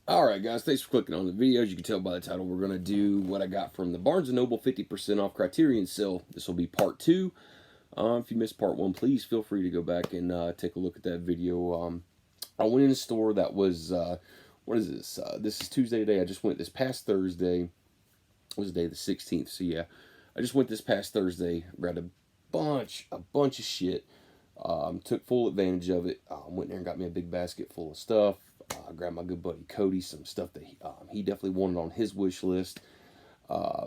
Alright guys, thanks for clicking on the video. As you can tell by the title, we're going to do what I got from the Barnes & Noble 50% off Criterion sale. This will be part 2. If you missed part 1, please feel free to go back and take a look at that video. I went in a store that was, what is this? This is Tuesday today. I just went this past Thursday. What was the day? The 16th. So yeah, I just went this past Thursday, grabbed a bunch of shit. Took full advantage of it. Went there and got me a big basket full of stuff. Grabbed my good buddy Cody some stuff that he definitely wanted on his wish list. I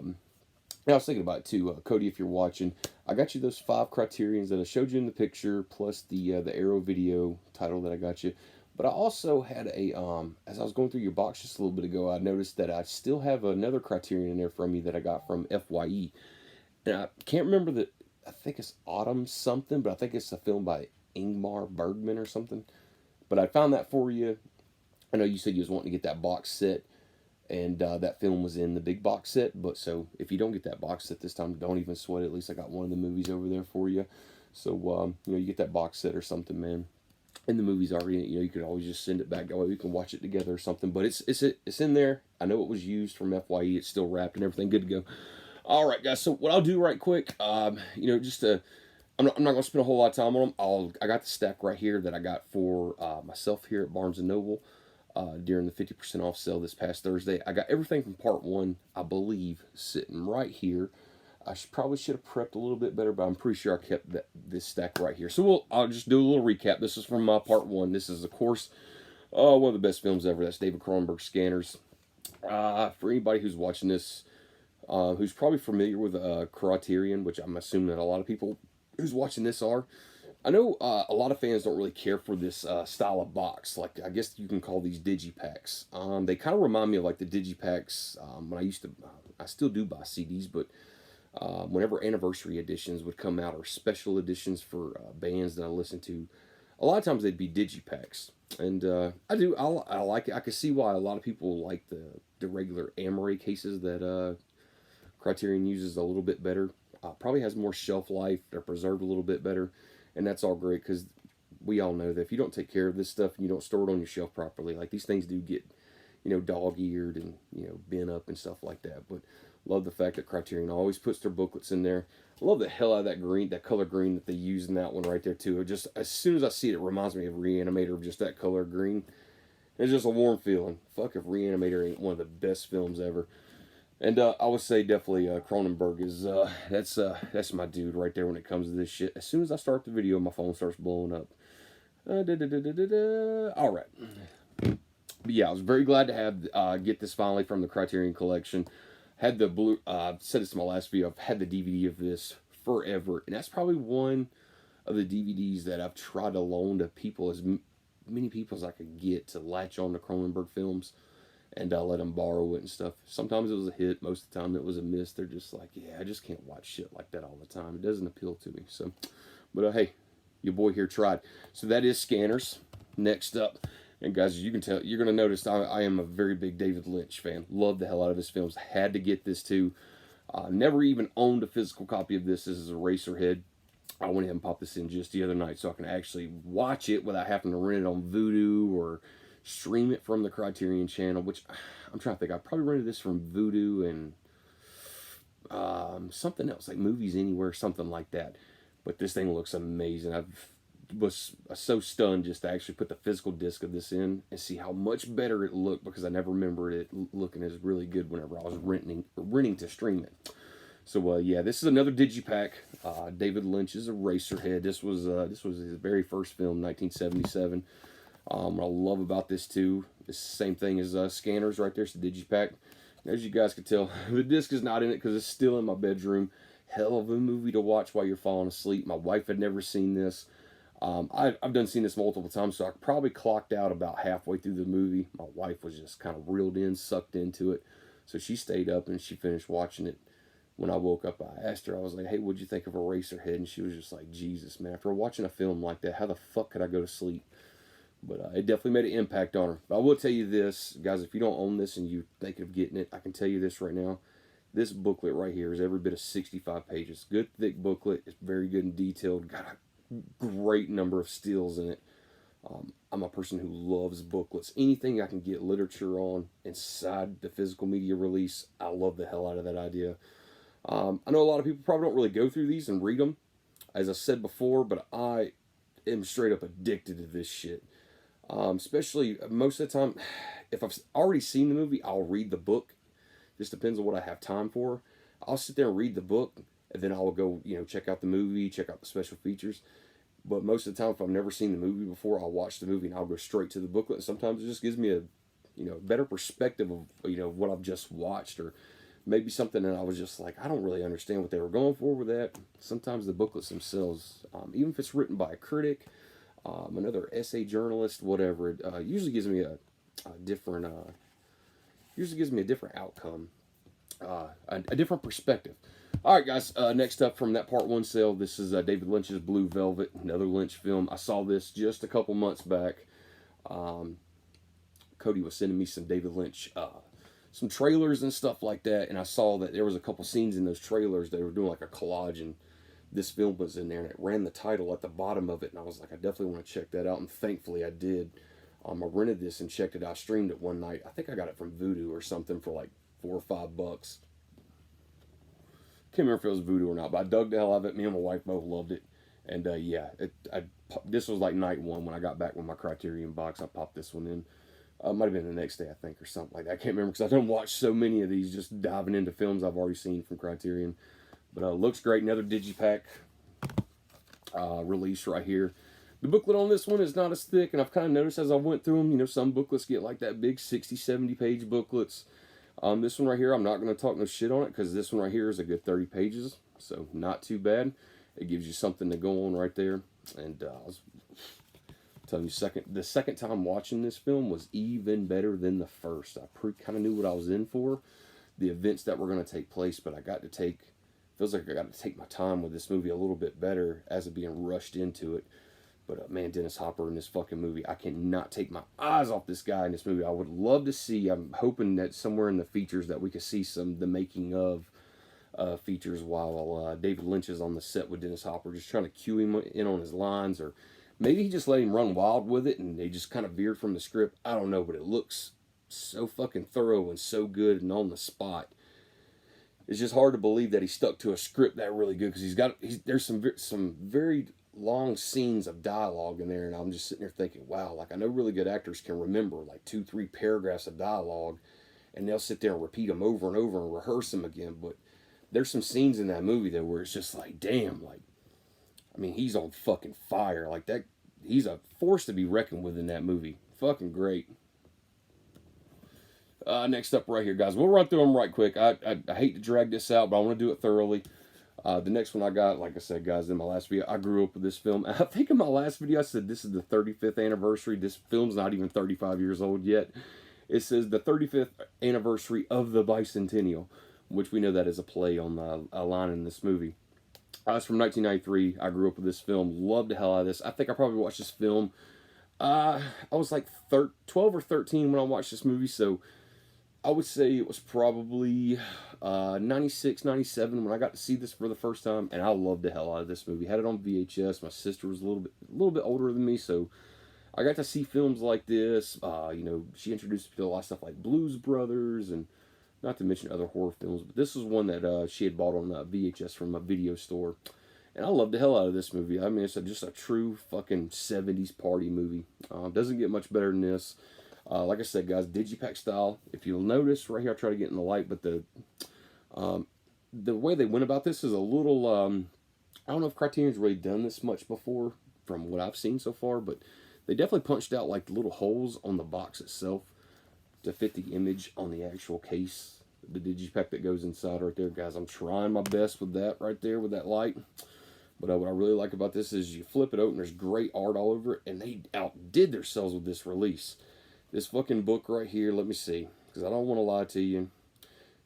was thinking about it too, Cody, if you're watching, I got you those 5 Criterions that I showed you in the picture, plus the Arrow video title that I got you. But I also had a, as I was going through your box just a little bit ago, I noticed that I still have another Criterion in there from you that I got from FYE. And I can't remember the, I think it's Autumn something, but I think it's a film by Ingmar Bergman or something. But I found that for you. I know you said you was wanting to get that box set, and that film was in the big box set. But so if you don't get that box set this time, don't even sweat it. At least I got one of the movies over there for you. So you know, you get that box set or something, man. And the movie's already, you know, you could always just send it back. That way we can watch it together or something. But it's in there. I know it was used from FYE. It's still wrapped and everything, good to go. All right, guys. So what I'll do right quick, you know, just to. I'm not going to spend a whole lot of time on them. I got the stack right here that I got for myself here at Barnes & Noble during the 50% off sale this past Thursday. I got everything from part 1, I believe, sitting right here. I probably should have prepped a little bit better, but I'm pretty sure I kept this stack right here. So I'll just do a little recap. This is from part 1. This is, of course, one of the best films ever. That's David Cronenberg's Scanners. For anybody who's watching this, who's probably familiar with Criterion, which I'm assuming that a lot of people who's watching this are. I know a lot of fans don't really care for this style of box. Like, I guess you can call these digipacks. They kind of remind me of like the digipacks when I used to, I still do buy CDs, but whenever anniversary editions would come out or special editions for bands that I listen to, a lot of times they'd be digipacks. And I like it. I can see why a lot of people like the regular Amaray cases that Criterion uses a little bit better. Probably has more shelf life. They're preserved a little bit better. And that's all great because we all know that if you don't take care of this stuff and you don't store it on your shelf properly, like these things do get, you know, dog-eared and, you know, bent up and stuff like that. But love the fact that Criterion always puts their booklets in there. I love the hell out of that green, that color green that they use in that one right there too. It just, as soon as I see it, it reminds me of Reanimator, of just that color green. It's just a warm feeling. Fuck if Reanimator ain't one of the best films ever. And I would say definitely Cronenberg is, that's my dude right there when it comes to this shit. As soon as I start the video, my phone starts blowing up. All right. But yeah, I was very glad to have get this finally from the Criterion Collection. Had the blue, said this in my last video, I've had the DVD of this forever. And that's probably one of the DVDs that I've tried to loan to people, as many people as I could get to latch on to Cronenberg films. And I let them borrow it and stuff. Sometimes it was a hit. Most of the time it was a miss. They're just like, yeah, I just can't watch shit like that all the time. It doesn't appeal to me. So, but hey, your boy here tried. So that is Scanners. Next up. And guys, as you can tell, you're going to notice I am a very big David Lynch fan. Love the hell out of his films. Had to get this too. Never even owned a physical copy of this. This is Eraserhead. I went ahead and popped this in just the other night so I can actually watch it without having to rent it on Vudu or stream it from the Criterion channel, which I'm trying to think. I probably rented this from Vudu and something else, like Movies Anywhere, something like that. But this thing looks amazing. I was so stunned just to actually put the physical disc of this in and see how much better it looked, because I never remembered it looking as really good whenever I was renting to stream it. So yeah, this is another digipack. David Lynch's Eraserhead. This was his very first film, 1977. What I love about this too, it's the same thing as Scanners right there. It's the digipack. As you guys can tell, the disc is not in it because it's still in my bedroom. Hell of a movie to watch while you're falling asleep. My wife had never seen this. I've done seen this multiple times, so I probably clocked out about halfway through the movie. My wife was just kind of reeled in, sucked into it. So she stayed up and she finished watching it. When I woke up, I asked her, I was like, hey, what'd you think of Eraserhead? And she was just like, Jesus, man, after watching a film like that, how the fuck could I go to sleep? But it definitely made an impact on her. But I will tell you this, guys, if you don't own this and you're thinking of getting it, I can tell you this right now. This booklet right here is every bit of 65 pages. Good, thick booklet. It's very good and detailed. Got a great number of stills in it. I'm a person who loves booklets. Anything I can get literature on inside the physical media release, I love the hell out of that idea. I know a lot of people probably don't really go through these and read them, as I said before, but I am straight up addicted to this shit. Especially most of the time, if I've already seen the movie, I'll read the book. Just depends on what I have time for. I'll sit there and read the book, and then I'll go, check out the movie, check out the special features. But most of the time, if I've never seen the movie before, I'll watch the movie and I'll go straight to the booklet. Sometimes it just gives me a, better perspective of, what I've just watched, or maybe something that I was just like, I don't really understand what they were going for with that. Sometimes the booklets themselves, even if it's written by a critic, another essay journalist, whatever, it usually gives me a different, outcome, a different perspective. All right, guys. Next up from that part 1 sale, this is David Lynch's Blue Velvet, another Lynch film. I saw this just a couple months back. Cody was sending me some David Lynch, some trailers and stuff like that, and I saw that there was a couple scenes in those trailers. They were doing like a collage, and this film was in there, and it ran the title at the bottom of it, and I was like, I definitely want to check that out, and thankfully I did. I rented this and checked it out. I streamed it one night. I think I got it from Vudu or something for like $4 or $5. Can't remember if it was Voodoo or not, but I dug the hell out of it. Me and my wife both loved it. And this was like night 1 when I got back with my Criterion box. I popped this one in. Might have been the next day, I think, or something like that. I can't remember because I don't watch so many of these, just diving into films I've already seen from Criterion. But looks great. Another Digipack release right here. The booklet on this one is not as thick, and I've kind of noticed as I went through them, some booklets get like that big 60, 70 page booklets. This one right here, I'm not going to talk no shit on it because this one right here is a good 30 pages, so not too bad. It gives you something to go on right there. And I was telling you, the second time watching this film was even better than the first. I kind of knew what I was in for, the events that were going to take place, but feels like I got to take my time with this movie a little bit better as of being rushed into it. But man, Dennis Hopper in this fucking movie, I cannot take my eyes off this guy in this movie. I would love to see, I'm hoping that somewhere in the features that we could see the making of features while David Lynch is on the set with Dennis Hopper, just trying to cue him in on his lines, or maybe he just let him run wild with it and they just kind of veered from the script. I don't know, but it looks so fucking thorough and so good and on the spot. It's just hard to believe that he stuck to a script that really good, because there's some very long scenes of dialogue in there, and I'm just sitting there thinking, wow, like I know really good actors can remember like 2-3 paragraphs of dialogue, and they'll sit there and repeat them over and over and rehearse them again. But there's some scenes in that movie though where it's just like, damn, like, I mean, he's on fucking fire like that. He's a force to be reckoned with in that movie. Fucking great. Next up right here, guys, we'll run through them right quick. I hate to drag this out, but I want to do it thoroughly. The next one I got, like I said, guys, in my last video, I grew up with this film. I think in my last video I said this is the 35th anniversary. This film's not even 35 years old yet. It says the 35th anniversary of the bicentennial, which we know that is a play on a line in this movie. It's from 1993. I grew up with this film. Loved the hell out of this. I think I probably watched this film. I was like 12 or 13 when I watched this movie, so I would say it was probably 96, 97 when I got to see this for the first time, and I loved the hell out of this movie. Had it on VHS. My sister was a little bit older than me, so I got to see films like this. She introduced me to a lot of stuff like Blues Brothers, and not to mention other horror films. But this was one that she had bought on VHS from a video store, and I loved the hell out of this movie. I mean, it's just a true fucking 70s party movie. Doesn't get much better than this. Like I said, guys, Digipack style. If you'll notice, right here, I try to get in the light, but the way they went about this is a little, I don't know if Criterion's really done this much before from what I've seen so far, but they definitely punched out like the little holes on the box itself to fit the image on the actual case, the Digipack that goes inside right there, guys. I'm trying my best with that right there with that light. But what I really like about this is you flip it open, there's great art all over it, and they outdid themselves with this release. This fucking book right here, let me see, because I don't want to lie to you.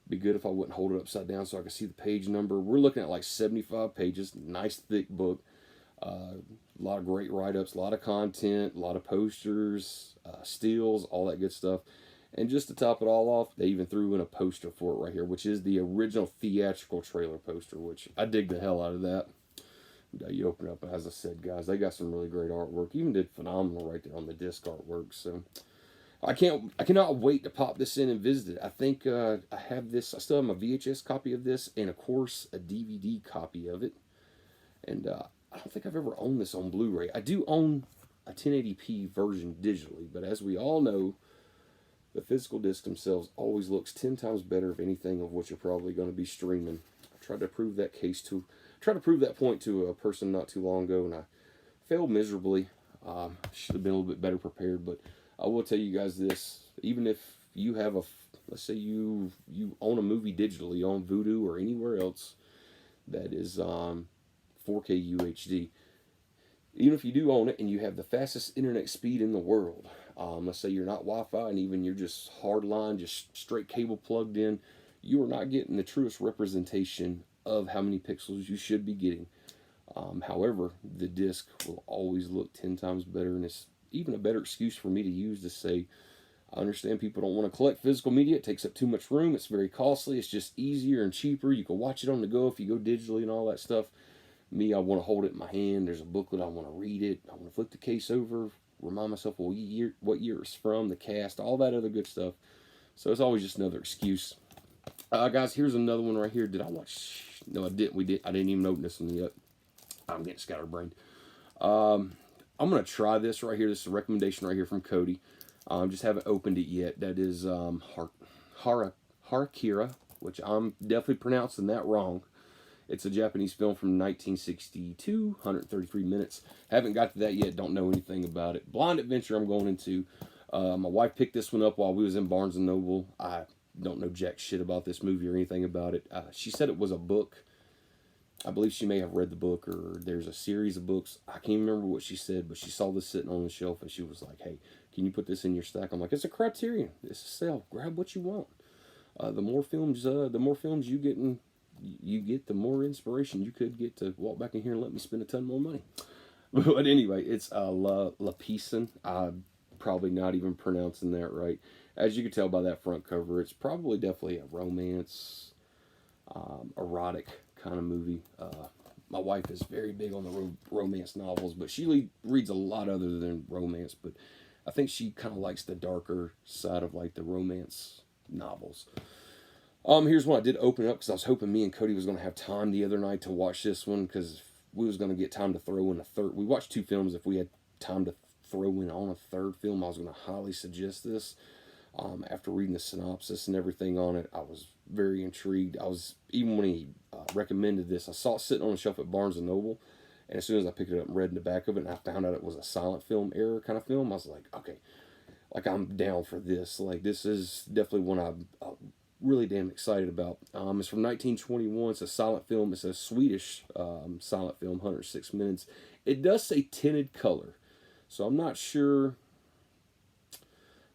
Be good if I wouldn't hold it upside down so I could see the page number. We're looking at like 75 pages, nice thick book. A lot of great write-ups, a lot of content, a lot of posters, stills, all that good stuff. And just to top it all off, they even threw in a poster for it right here, which is the original theatrical trailer poster, which I dig the hell out of that. You open up, as I said, guys, they got some really great artwork. Even did phenomenal right there on the disc artwork. So I cannot wait to pop this in and visit it. I think I have this. I still have my VHS copy of this, and of course a DVD copy of it. And I don't think I've ever owned this on Blu-ray. I do own a 1080p version digitally, but as we all know, the physical discs themselves always looks 10 times better of anything of what you're probably going to be streaming. I tried to prove that point to a person not too long ago, and I failed miserably. Should have been a little bit better prepared, but I will tell you guys this: even if you have let's say you own a movie digitally on Vudu or anywhere else that is 4K UHD, even if you do own it and you have the fastest internet speed in the world, let's say you're not Wi-Fi and even you're just hardline, just straight cable plugged in, you are not getting the truest representation of how many pixels you should be getting. However, the disc will always look 10 times better, and it's even a better excuse for me to use to say, I understand people don't want to collect physical media. It takes up too much room. It's very costly. It's just easier and cheaper. You can watch it on the go if you go digitally and all that stuff. Me, I want to hold it in my hand. There's a booklet. I want to read it. I want to flip the case over, remind myself what year it's from, the cast, all that other good stuff. So it's always just another excuse. Guys, here's another one right here. Did I watch? No, I didn't. I didn't even open this one yet. I'm getting scatterbrained. I'm going to try this right here. This is a recommendation right here from Cody. Just haven't opened it yet. That is Harakira, which I'm definitely pronouncing that wrong. It's a Japanese film from 1962, 133 minutes. Haven't got to that yet. Don't know anything about it. Blind Adventure I'm going into. My wife picked this one up while we was in Barnes & Noble. I don't know jack shit about this movie or anything about it. She said it was a book. I believe she may have read the book, or there's a series of books. I can't remember what she said, but she saw this sitting on the shelf and she was like, hey, can you put this in your stack? I'm like, it's a Criterion. It's a sale. Grab what you want. The more films you get, the more inspiration you could get to walk back in here and let me spend a ton more money. But anyway, it's Lapisen. I'm probably not even pronouncing that right. As you can tell by that front cover, it's probably definitely a romance, erotic kind of movie. My wife is very big on the romance novels, but she reads a lot other than romance, but I think she kind of likes the darker side of like the romance novels. Here's one I did open up because I was hoping me and Cody was going to have time the other night to watch this one, because we was going to get time to throw in a third. We watched 2 films. If we had time to throw in on a third film, I was going to highly suggest this. After reading the synopsis and everything on it, I was very intrigued. Even when he recommended this, I saw it sitting on the shelf at Barnes & Noble, and as soon as I picked it up and read in the back of it, and I found out it was a silent film era kind of film, I was like, okay, like I'm down for this. Like, this is definitely one I'm really damn excited about. It's from 1921. It's a silent film. It's a Swedish silent film, 106 minutes. It does say tinted color, so I'm not sure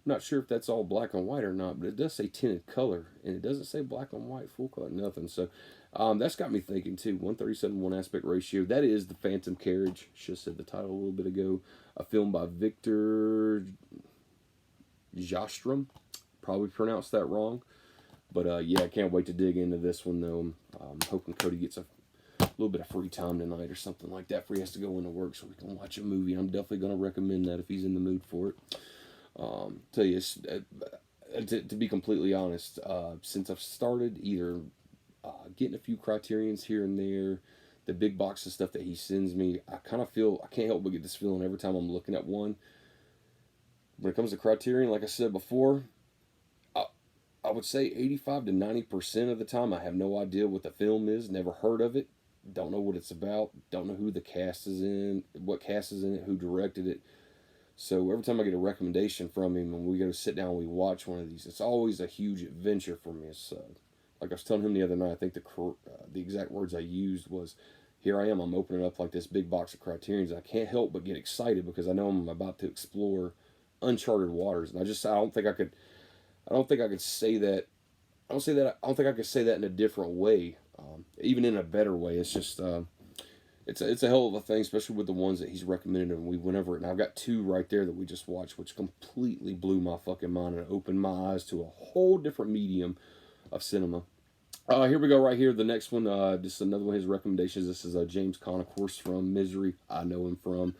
if that's all black and white or not, but it does say tinted color, and it doesn't say black and white, full color, nothing. So that's got me thinking too. 1:37:1 aspect ratio. That is The Phantom Carriage. Should have said the title a little bit ago. A film by Victor Jastrom. Probably pronounced that wrong. But yeah, I can't wait to dig into this one though. I'm hoping Cody gets a little bit of free time tonight or something like that, before he has to go into work, so we can watch a movie. I'm definitely going to recommend that if he's in the mood for it. Tell you, to be completely honest, since I've started either getting a few Criterions here and there, the big box of stuff that he sends me, I kind of feel, I can't help but get this feeling every time I'm looking at one. When it comes to Criterion, like I said before, I would say 85 to 90% of the time I have no idea what the film is, never heard of it, don't know what it's about, don't know who the cast is in, what cast is in it, who directed it. So every time I get a recommendation from him and we go to sit down and we watch one of these, it's always a huge adventure for me. It's, like I was telling him the other night, I think the exact words I used was, here I am, I'm opening up like this big box of Criterions. I can't help but get excited because I know I'm about to explore uncharted waters. And I don't think I could say that. I don't think I could say that in a different way, even in a better way. It's just, it's a hell of a thing, especially with the ones that he's recommended, and we went over it. And I've got 2 right there that we just watched, which completely blew my fucking mind and opened my eyes to a whole different medium of cinema. Here we go right here. The next one, just another one of his recommendations. This is James Caan, of course, from Misery. I know him from,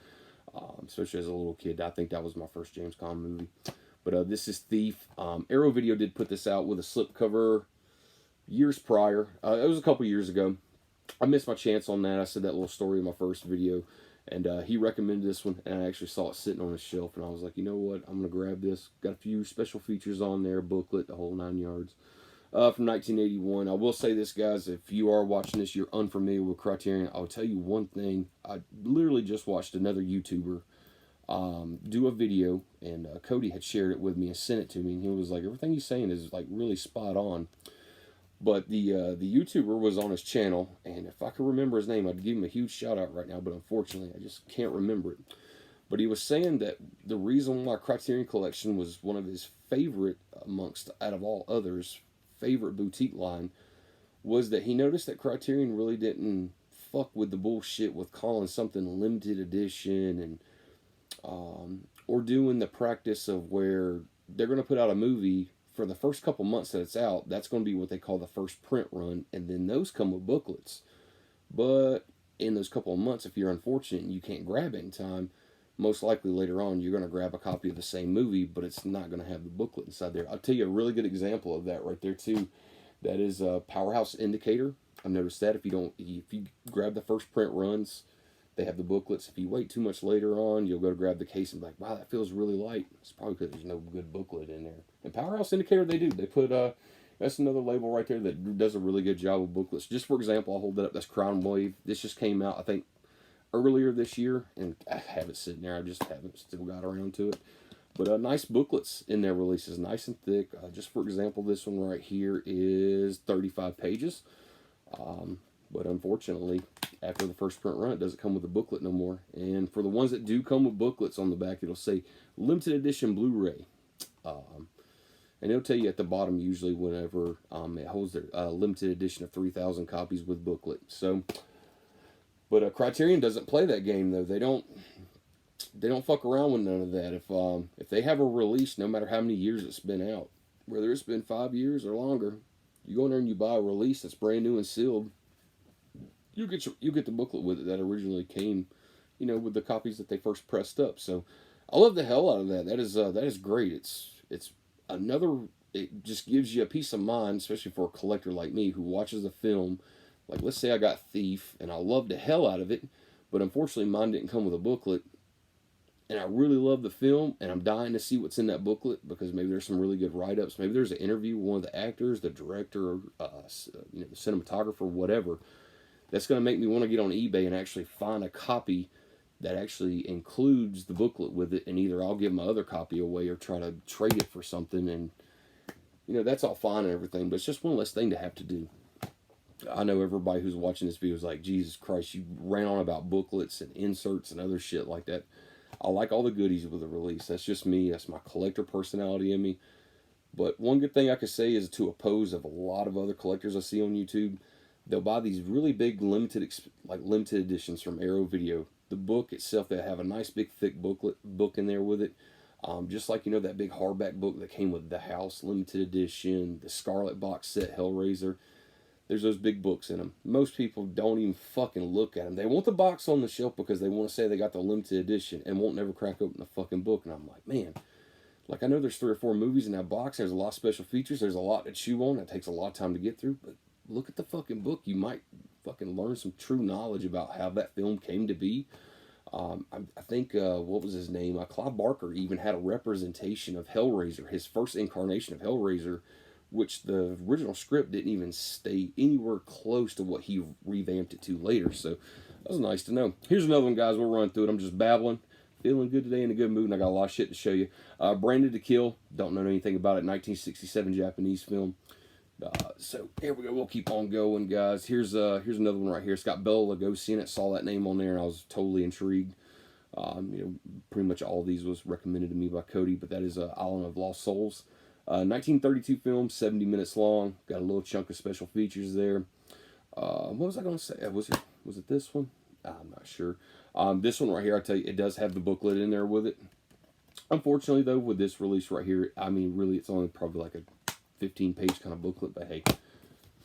especially as a little kid. I think that was my first James Caan movie. But this is Thief. Arrow Video did put this out with a slipcover years prior. It was a couple years ago. I missed my chance on that. I said that little story in my first video. And he recommended this one, and I actually saw it sitting on his shelf, and I was like, you know what, I'm going to grab this. Got a few special features on there, booklet, the whole 9 yards. From 1981. I will say this, guys, if you are watching this, you're unfamiliar with Criterion, I'll tell you one thing. I literally just watched another YouTuber do a video, and Cody had shared it with me and sent it to me, and he was like, everything he's saying is like really spot on. But the YouTuber was on his channel, and if I could remember his name, I'd give him a huge shout out right now, but unfortunately, I just can't remember it. But he was saying that the reason why Criterion Collection was one of his favorite amongst, out of all others, favorite boutique line, was that he noticed that Criterion really didn't fuck with the bullshit with calling something limited edition and or doing the practice of where they're going to put out a movie for the first couple months that it's out. That's going to be what they call the first print run, and then those come with booklets. But in those couple of months, if you're unfortunate and you can't grab it in time, most likely later on you're going to grab a copy of the same movie, but it's not going to have the booklet inside there. I'll tell you a really good example of that right there too. That is a Powerhouse Indicator. I've noticed that if you grab the first print runs, they have the booklets. If you wait too much later on, you'll go to grab the case and be like, wow, that feels really light. It's probably because there's no good booklet in there. And Powerhouse Indicator, they do. They put, that's another label right there that does a really good job with booklets. Just for example, I'll hold that up. That's Crown Wave. This just came out, I think, earlier this year. And I have it sitting there. I just haven't still got around to it. But nice booklets in their releases. Nice and thick. Just for example, this one right here is 35 pages. But unfortunately, after the first print run, it doesn't come with a booklet no more. And for the ones that do come with booklets on the back, it'll say limited edition Blu-ray. And it'll tell you at the bottom usually whenever it holds their limited edition of 3,000 copies with booklet. So, but Criterion doesn't play that game though. They don't fuck around with none of that. If they have a release, no matter how many years it's been out, whether it's been 5 years or longer, you go in there and you buy a release that's brand new and sealed. You get the booklet with it that originally came, with the copies that they first pressed up. So, I love the hell out of that. That is great. It's another. It just gives you a peace of mind, especially for a collector like me who watches a film. Like, let's say I got Thief, and I love the hell out of it, but unfortunately mine didn't come with a booklet. And I really love the film, and I'm dying to see what's in that booklet because maybe there's some really good write-ups. Maybe there's an interview with one of the actors, the director, the cinematographer, whatever. That's going to make me want to get on eBay and actually find a copy that actually includes the booklet with it, and either I'll give my other copy away or try to trade it for something. And, that's all fine and everything, but it's just one less thing to have to do. I know everybody who's watching this video is like, Jesus Christ, you ran on about booklets and inserts and other shit like that. I like all the goodies with the release. That's just me. That's my collector personality in me. But one good thing I could say is to oppose of a lot of other collectors I see on YouTube, they'll buy these really big limited editions from Arrow Video. The book itself, they have a nice big thick book in there with it. Just like, that big hardback book that came with The House limited edition, the Scarlet box set, Hellraiser. There's those big books in them. Most people don't even fucking look at them. They want the box on the shelf because they want to say they got the limited edition and won't never crack open the fucking book. And I'm like, man, I know there's 3 or 4 movies in that box. There's a lot of special features. There's a lot to chew on. It takes a lot of time to get through. But look at the fucking book. You might fucking learn some true knowledge about how that film came to be. I think, what was his name? Clive Barker even had a representation of Hellraiser, his first incarnation of Hellraiser, which the original script didn't even stay anywhere close to what he revamped it to later. So that was nice to know. Here's another one, guys. We'll run through it. I'm just babbling. Feeling good today, in a good mood, and I got a lot of shit to show you. Branded to Kill. Don't know anything about it. 1967 Japanese film. So here we go. We'll keep on going, guys. Here's another one right here. It's got Bela Lugosi in it. Saw that name on there, and I was totally intrigued. Pretty much all of these was recommended to me by Cody, but that is Island of Lost Souls. 1932 film, 70 minutes long. Got a little chunk of special features there. What was I going to say? Was it this one? I'm not sure. This one right here, I tell you, it does have the booklet in there with it. Unfortunately, though, with this release right here, I mean, really, it's only probably like a 15-page kind of booklet, but hey,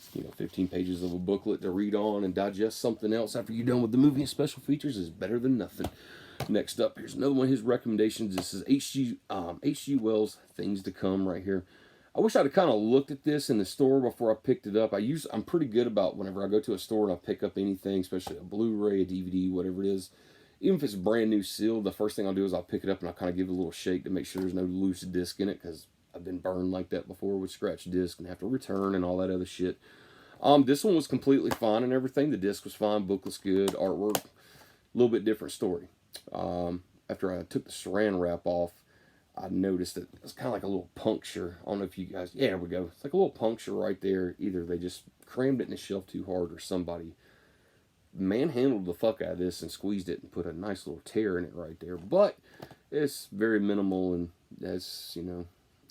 15 pages of a booklet to read on and digest something else after you're done with the movie and special features is better than nothing. Next up, here's another one of his recommendations. This is H.G. Wells' Things to Come right here. I wish I'd have kind of looked at this in the store before I picked it up. I'm pretty good about whenever I go to a store and I pick up anything, especially a Blu-ray, a DVD, whatever it is. Even if it's brand new sealed, the first thing I'll do is I'll pick it up and I'll kind of give it a little shake to make sure there's no loose disc in it, because I've been burned like that before with scratched disc and have to return and all that other shit. This one was completely fine and everything. The disc was fine, book was good, artwork, a little bit different story. After I took the saran wrap off, I noticed that it was kind of like a little puncture. I don't know if you guys, yeah, there we go. It's like a little puncture right there. Either they just crammed it in the shelf too hard, or somebody manhandled the fuck out of this and squeezed it and put a nice little tear in it right there. But it's very minimal, and that's,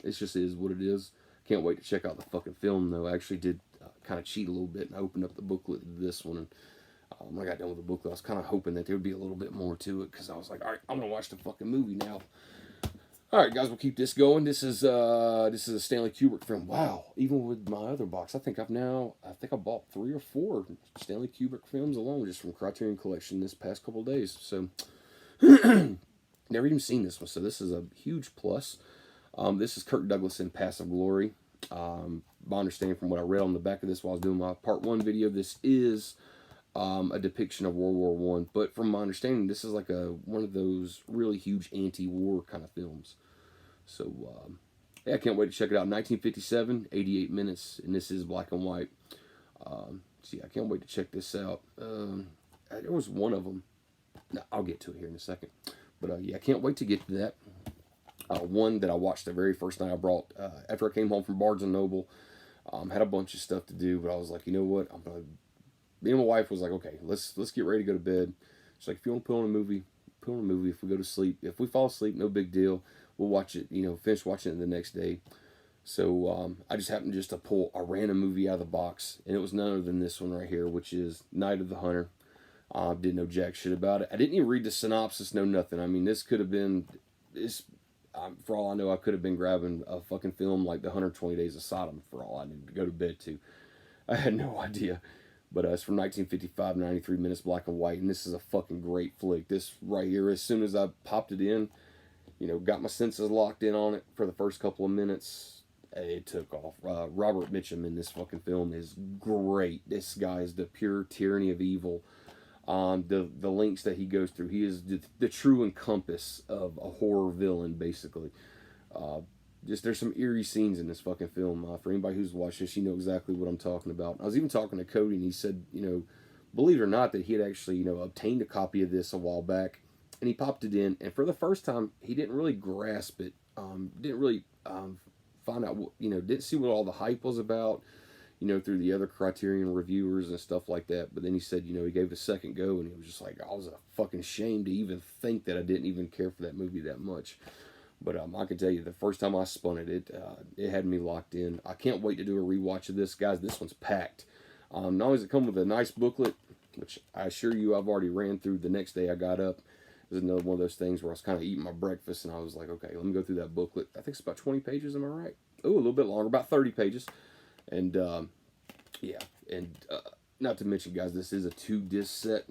it just is what it is. Can't wait to check out the fucking film, though. I actually did kind of cheat a little bit and opened up the booklet to this one. And when I got done with the booklet, I was kind of hoping that there would be a little bit more to it, because I was like, all right, I'm going to watch the fucking movie now. All right, guys, we'll keep this going. This is a Stanley Kubrick film. Wow, even with my other box, I think I bought 3 or 4 Stanley Kubrick films alone just from Criterion Collection this past couple of days. So, never even seen this one, so this is a huge plus. This is Kirk Douglas in Passive Glory. My understanding from what I read on the back of this while I was doing my part 1 video, this is a depiction of World War I. But from my understanding, this is like one of those really huge anti-war kind of films. So, yeah, I can't wait to check it out. 1957, 88 minutes, and this is black and white. So, yeah, I can't wait to check this out. There was one of them. No, I'll get to it here in a second. But, yeah, I can't wait to get to that. One that I watched the very first night I brought, after I came home from Barnes & Noble, had a bunch of stuff to do, but I was like, you know what, me and my wife was like, okay, let's get ready to go to bed. She's like, if you want to put on a movie, put on a movie. If we go to sleep, if we fall asleep, no big deal. We'll watch it, finish watching it the next day. So I just happened just to pull a random movie out of the box, and it was none other than this one right here, which is Night of the Hunter. Didn't know jack shit about it. I didn't even read the synopsis, no nothing. I mean, this could have been, for all I know, I could have been grabbing a fucking film like The 120 Days of Sodom, for all I knew, to go to bed to. I had no idea. But it's from 1955, 93 minutes, black and white, and this is a fucking great flick. This right here, as soon as I popped it in, got my senses locked in on it for the first couple of minutes, it took off. Robert Mitchum in this fucking film is great. This guy is the pure tyranny of evil. The lengths that he goes through, he is the true encompass of a horror villain, basically. There's some eerie scenes in this fucking film. For anybody who's watched this, you know exactly what I'm talking about. I was even talking to Cody, and he said, believe it or not, that he had actually, obtained a copy of this a while back, and he popped it in, and for the first time, he didn't really grasp it. Didn't really find out, didn't see what all the hype was about, through the other Criterion reviewers and stuff like that. But then he said, he gave it a second go, and he was just like, I was fucking ashamed to even think that I didn't even care for that movie that much. But I can tell you, the first time I spun it, it had me locked in. I can't wait to do a rewatch of this. Guys, this one's packed. Not only does it come with a nice booklet, which I assure you I've already ran through the next day I got up. It was another one of those things where I was kind of eating my breakfast, and I was like, okay, let me go through that booklet. I think it's about 20 pages, am I right? Oh, a little bit longer, about 30 pages. And, yeah, and not to mention, guys, this is a 2-disc set.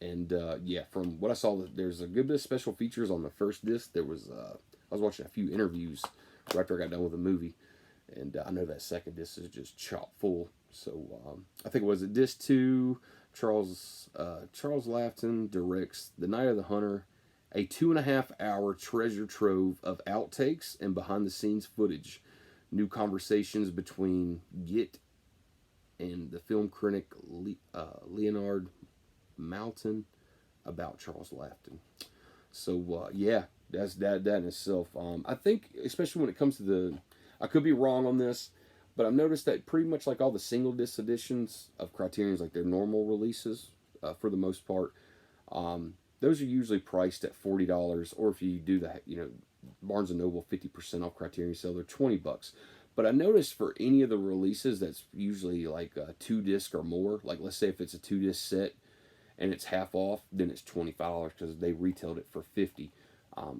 And, yeah, from what I saw, there's a good bit of special features on the first disc. There was... I was watching a few interviews right after I got done with the movie, and I know that second disc is just chock full. So I think it was disc 2. Charles Laughton directs The Night of the Hunter, a 2.5-hour treasure trove of outtakes and behind-the-scenes footage. New conversations between Git and the film critic Leonard Maltin about Charles Laughton. So yeah. That's that in itself. I think, especially when it comes to I could be wrong on this, but I've noticed that pretty much like all the single disc editions of Criterion's, like their normal releases, for the most part, those are usually priced at $40, or if you do the, Barnes & Noble 50% off Criterion sale, they're $20. But I noticed for any of the releases that's usually like 2-disc or more, like let's say if it's a 2-disc set and it's half off, then it's $25 because they retailed it for $50.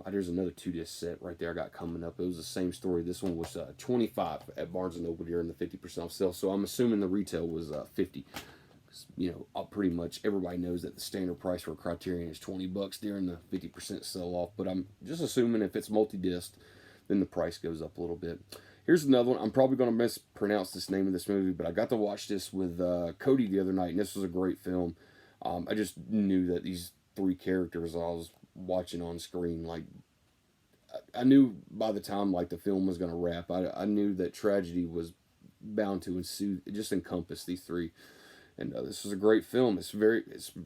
There's another 2-disc set right there I got coming up. It was the same story. This one was $25 at Barnes & Noble during the 50% off sale. So I'm assuming the retail was $50. You know, pretty much everybody knows that the standard price for a Criterion is $20 during the 50% sell off. But I'm just assuming if it's multi-disc, then the price goes up a little bit. Here's another one. I'm probably going to mispronounce this name of this movie, but I got to watch this with Cody the other night, and this was a great film. I just knew that these 3 characters I was watching on screen, like, I knew by the time like the film was going to wrap, I knew that tragedy was bound to ensue. It just encompassed these 3. And this was a great film. It's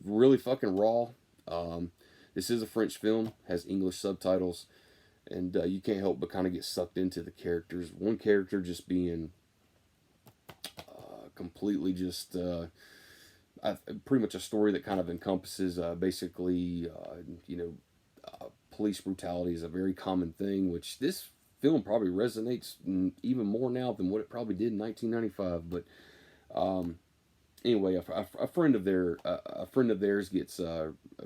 really fucking raw. This is a French film, has English subtitles, and you can't help but kind of get sucked into the characters. One character just being completely just pretty much a story that kind of encompasses basically, police brutality is a very common thing, which this film probably resonates even more now than what it probably did in 1995. But anyway, a friend of theirs gets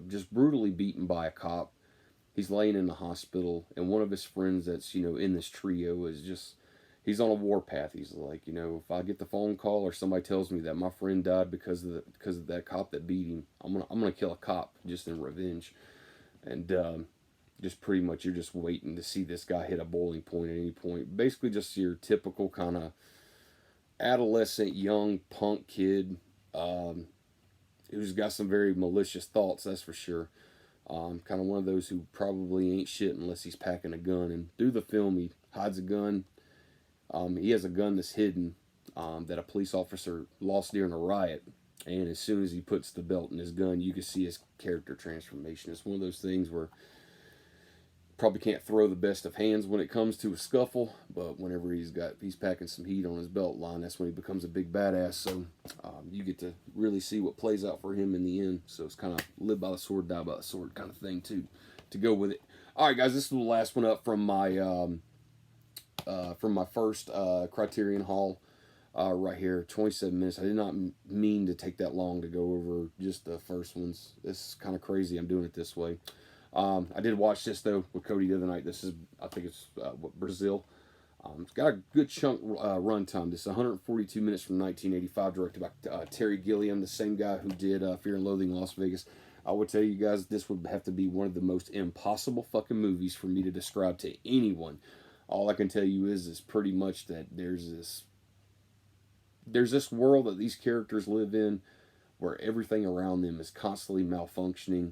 just brutally beaten by a cop. He's laying in the hospital, and one of his friends that's in this trio is just, he's on a warpath. He's like, if I get the phone call or somebody tells me that my friend died because of that cop that beat him, I'm gonna kill a cop just in revenge. And just pretty much you're just waiting to see this guy hit a boiling point at any point. Basically, just your typical kind of adolescent, young punk kid who's got some very malicious thoughts, that's for sure. Kind of one of those who probably ain't shit unless he's packing a gun. And through the film, he hides a gun. He has a gun that's hidden that a police officer lost during a riot. And as soon as he puts the belt in his gun, you can see his character transformation. It's one of those things where probably can't throw the best of hands when it comes to a scuffle, but whenever he's packing some heat on his belt line, that's when he becomes a big badass. So you get to really see what plays out for him in the end. So it's kind of live by the sword, die by the sword kind of thing too, to go with it. All right, guys, this is the last one up from my first Criterion haul. Right here, 27 minutes. I did not mean to take that long to go over just the first ones. It's kind of crazy I'm doing it this way. I did watch this, though, with Cody the other night. This is, I think it's, Brazil. It's got a good chunk run time. This is 142 minutes from 1985, directed by Terry Gilliam, the same guy who did Fear and Loathing in Las Vegas. I would tell you guys, this would have to be one of the most impossible fucking movies for me to describe to anyone. All I can tell you is pretty much that there's this world that these characters live in where everything around them is constantly malfunctioning.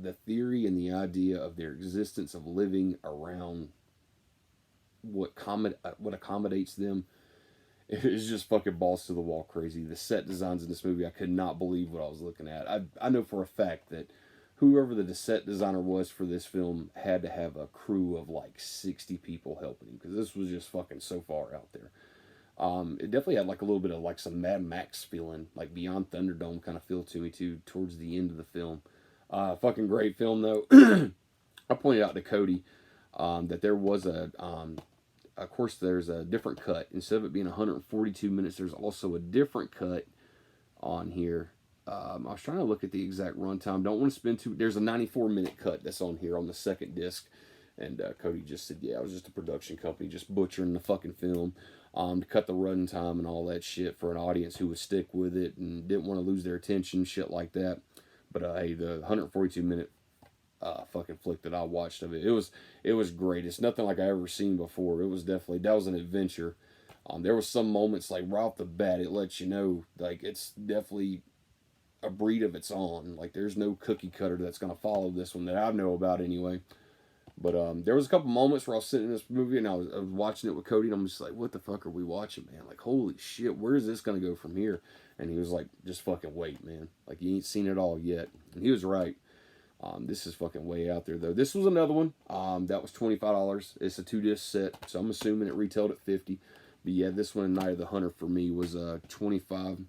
The theory and the idea of their existence of living around what accommodates them is just fucking balls to the wall crazy. The set designs in this movie, I could not believe what I was looking at. I know for a fact that whoever the set designer was for this film had to have a crew of like 60 people helping him, because this was just fucking so far out there. It definitely had like a little bit of like some Mad Max feeling, like Beyond Thunderdome kind of feel to me too, towards the end of the film. Fucking great film though. I pointed out to Cody that there was of course there's a different cut. Instead of it being 142 minutes, there's also a different cut on here. I was trying to look at the exact runtime. Don't want to spend there's a 94-minute cut that's on here on the second disc. And Cody just said, yeah, it was just a production company just butchering the fucking film to cut the runtime and all that shit for an audience who would stick with it and didn't want to lose their attention, shit like that. But hey, the 142-minute fucking flick that I watched of it, it was great. It's nothing like I ever seen before. It was definitely, that was an adventure. There was some moments like right off the bat, it lets you know like it's definitely a breed of its own. Like there's no cookie cutter that's gonna follow this one that I know about anyway. But there was a couple moments where I was sitting in this movie and I was watching it with Cody, and I'm just like, what the fuck are we watching, man? Like, holy shit, where is this going to go from here? And he was like, just fucking wait, man. Like, you ain't seen it all yet. And he was right. This is fucking way out there, though. This was another one. That was $25. It's a 2-disc set, so I'm assuming it retailed at $50. But yeah, this one, Night of the Hunter, for me was $25.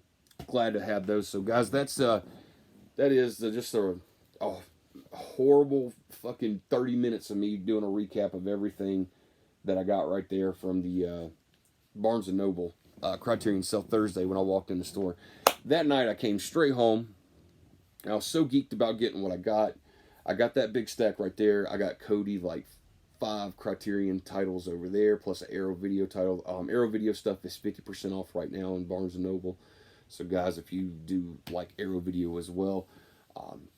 Glad to have those. So, guys, that is just a horrible fucking 30 minutes of me doing a recap of everything that I got right there from the Barnes & Noble Criterion Sale Thursday when I walked in the store. That night I came straight home. I was so geeked about getting what I got. I got that big stack right there. I got Cody like 5 Criterion titles over there, plus an Arrow Video title. Arrow Video stuff is 50% off right now in Barnes & Noble. So guys, if you do like Arrow Video as well,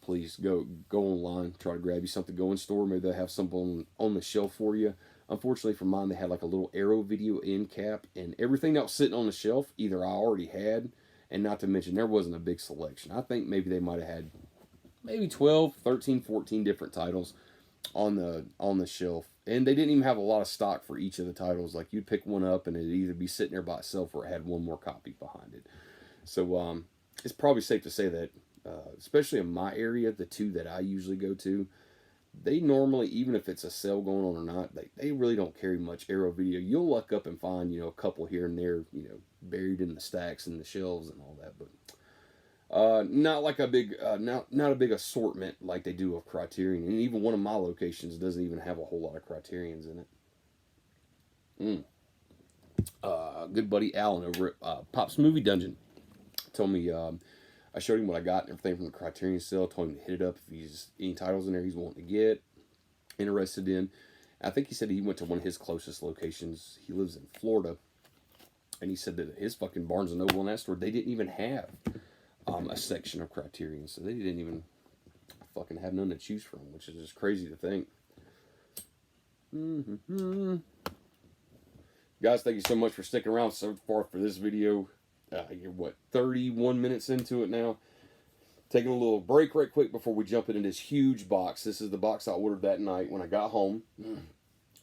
please go online, try to grab you something. Go in store, maybe they'll have something on the shelf for you. Unfortunately for mine, they had like a little Arrow Video end cap, and everything that was sitting on the shelf, either I already had, and not to mention there wasn't a big selection. I think maybe they might have had maybe 12, 13, 14 different titles on the shelf, and they didn't even have a lot of stock for each of the titles. Like, you'd pick one up and it'd either be sitting there by itself or it had one more copy behind it. So it's probably safe to say that especially in my area, the 2 that I usually go to, they normally, even if it's a sale going on or not, they really don't carry much Arrow Video. You'll luck up and find, a couple here and there, buried in the stacks and the shelves and all that, but not like a big, not a big assortment like they do of Criterion. And even one of my locations doesn't even have a whole lot of Criterions in it. Good buddy Alan over at Pop's Movie Dungeon told me, I showed him what I got and everything from the Criterion sale. Told him to hit it up if he's any titles in there he's wanting to get, interested in. I think he said he went to one of his closest locations. He lives in Florida, and he said that his fucking Barnes & Noble in that store, they didn't even have a section of Criterion, so they didn't even fucking have none to choose from, which is just crazy to think. Guys, thank you so much for sticking around so far for this video. You're, what, 31 minutes into it now. Taking a little break right quick before we jump into this huge box. This is the box I ordered that night when I got home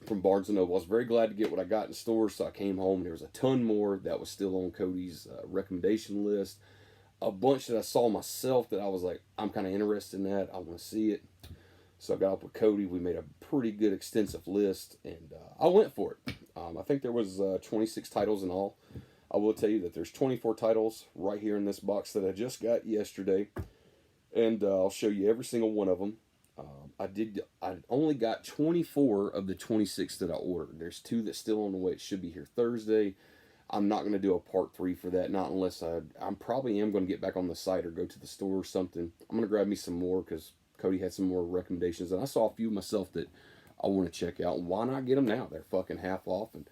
from Barnes & Noble. I was very glad to get what I got in store, so I came home. There was a ton more that was still on Cody's recommendation list. A bunch that I saw myself that I was like, I'm kind of interested in that. I want to see it. So I got up with Cody. We made a pretty good extensive list, and I went for it. I think there was 26 titles in all. I will tell you that there's 24 titles right here in this box that I just got yesterday, and I'll show you every single one of them. I only got 24 of the 26 that I ordered. There's 2 that's still on the way. It should be here Thursday. I'm not going to do a part 3 for that, not unless I probably am going to get back on the site or go to the store or something. I'm going to grab me some more because Cody had some more recommendations, and I saw a few myself that I want to check out. And why not get them now? They're fucking half off, and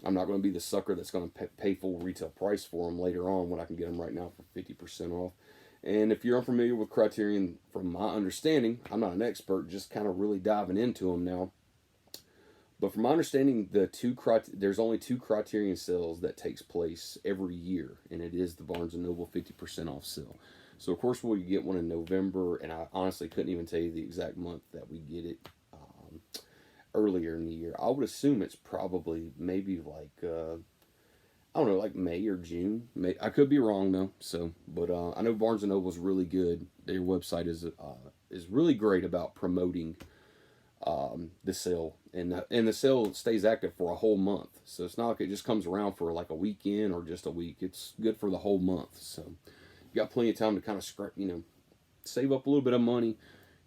I'm not going to be the sucker that's going to pay full retail price for them later on when I can get them right now for 50% off. And if you're unfamiliar with Criterion, from my understanding, I'm not an expert, just kind of really diving into them now. But from my understanding, there's only 2 Criterion sales that takes place every year, and it is the Barnes & Noble 50% off sale. So, of course, we'll get one in November, and I honestly couldn't even tell you the exact month that we get it. Earlier in the year, I would assume it's probably maybe like I don't know, like May or June. I could be wrong though. So, but I know Barnes & Noble is really good. Their website is really great about promoting the sale, and the sale stays active for a whole month. So it's not like it just comes around for like a weekend or just a week. It's good for the whole month. So you got plenty of time to kind of save up a little bit of money.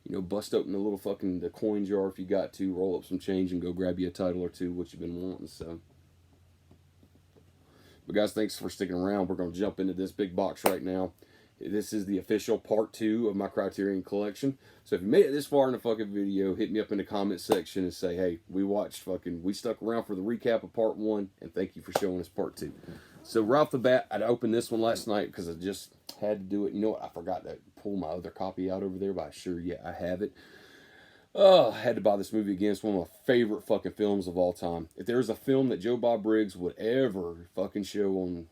Bust open the coin jar if you got to, roll up some change and go grab you a title or 2, what you've been wanting. So, but guys, thanks for sticking around. We're going to jump into this big box right now. This is the official part 2 of my Criterion collection. So if you made it this far in the fucking video, hit me up in the comment section and say, hey, we stuck around for the recap of part 1, and thank you for showing us part 2. So right off the bat, I'd opened this one last night because I just had to do it. You know what? I forgot to pull my other copy out over there, but I have it. Oh, I had to buy this movie again. It's one of my favorite fucking films of all time. If there was a film that Joe Bob Briggs would ever fucking show on,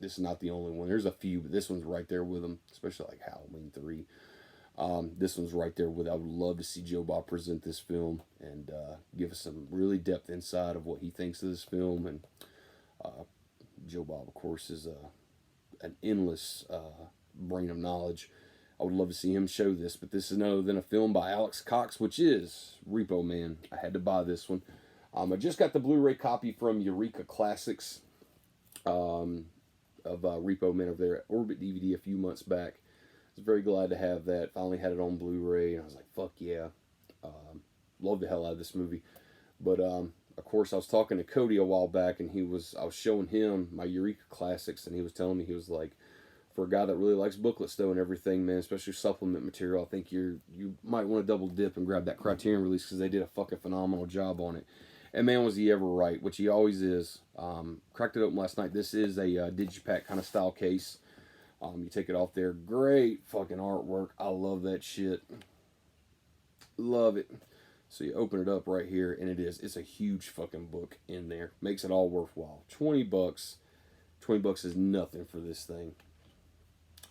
this is not the only one. There's a few, but this one's right there with him, especially like Halloween 3. This one's right there with. I would love to see Joe Bob present this film and give us some really depth inside of what he thinks of this film. And Joe Bob, of course, is an endless brain of knowledge. I would love to see him show this, but this is no other than a film by Alex Cox, which is Repo Man. I had to buy this one. I just got the Blu-ray copy from Eureka Classics of Repo Man over there at Orbit DVD a few months back. I was very glad to have that. Finally had it on Blu-ray, and I was like, fuck yeah. Love the hell out of this movie. But, of course, I was talking to Cody a while back, and I was showing him my Eureka Classics, and he was telling me, he was like, for a guy that really likes booklets though and everything, man, especially supplement material, I think you might want to double dip and grab that Criterion release because they did a fucking phenomenal job on it. And man, was he ever right, which he always is. Cracked it open last night. This is a digipack kind of style case. You take it off there. Great fucking artwork. I love that shit. Love it. So you open it up right here, and it's a huge fucking book in there. Makes it all worthwhile. 20 bucks. 20 bucks is nothing for this thing.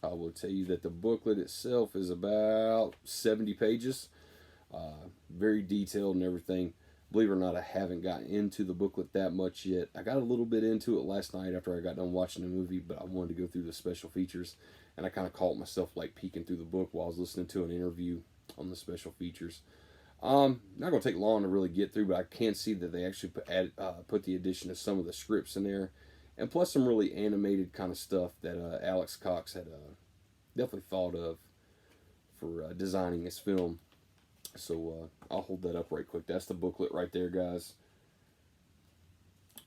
I will tell you that the booklet itself is about 70 pages. Very detailed and everything. Believe it or not, I haven't gotten into the booklet that much yet. I got a little bit into it last night after I got done watching the movie, but I wanted to go through the special features, and I kind of caught myself like peeking through the book while I was listening to an interview on the special features. Not going to take long to really get through, but I can see that they actually put the addition of some of the scripts in there, and plus some really animated kind of stuff that Alex Cox had definitely thought of for designing his film. So I'll hold that up right quick. That's the booklet right there, guys.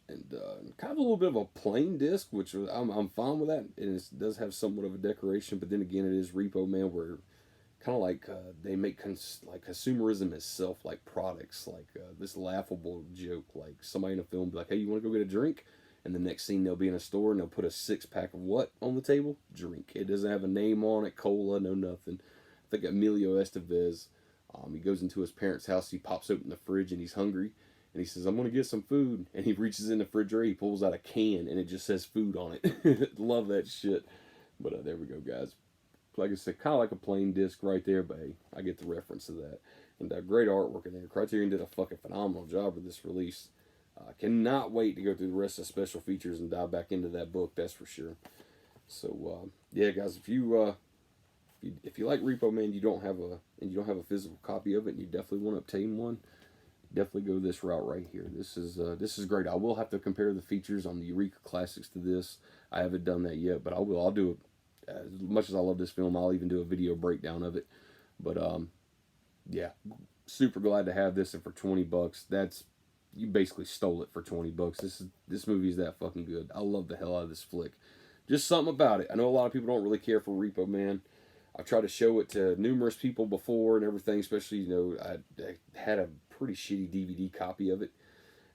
And kind of a little bit of a plain disc, which I'm fine with that. And it does have somewhat of a decoration, but then again, it is Repo Man, where kind of like they make like consumerism itself, like products, like this laughable joke, like somebody in a film be like, hey, you want to go get a drink? And the next scene they'll be in a store and they'll put a 6-pack of what on the table? Drink. It doesn't have a name on it, cola, no nothing. I think Emilio Estevez, he goes into his parents' house, he pops open the fridge and he's hungry. And he says, I'm going to get some food. And he reaches in the refrigerator, he pulls out a can and it just says food on it. Love that shit. But there we go, guys. Like I said, kind of like a plain disc right there, but hey, I get the reference to that. And great artwork in there. Criterion did a fucking phenomenal job with this release. Cannot wait to go through the rest of the special features and dive back into that book, that's for sure. So yeah, guys, if you like Repo Man, you don't have a physical copy of it, and you definitely want to obtain one, definitely go this route right here. This is great. I will have to compare the features on the Eureka Classics to this. I haven't done that yet, but I will. I'll do it. As much as I love this film, I'll even do a video breakdown of it. But yeah, super glad to have this, and for 20 bucks, you basically stole it for 20 bucks. This movie is that fucking good. I love the hell out of this flick. Just something about it. I know a lot of people don't really care for Repo Man. I've tried to show it to numerous people before and everything, especially, I had a pretty shitty DVD copy of it.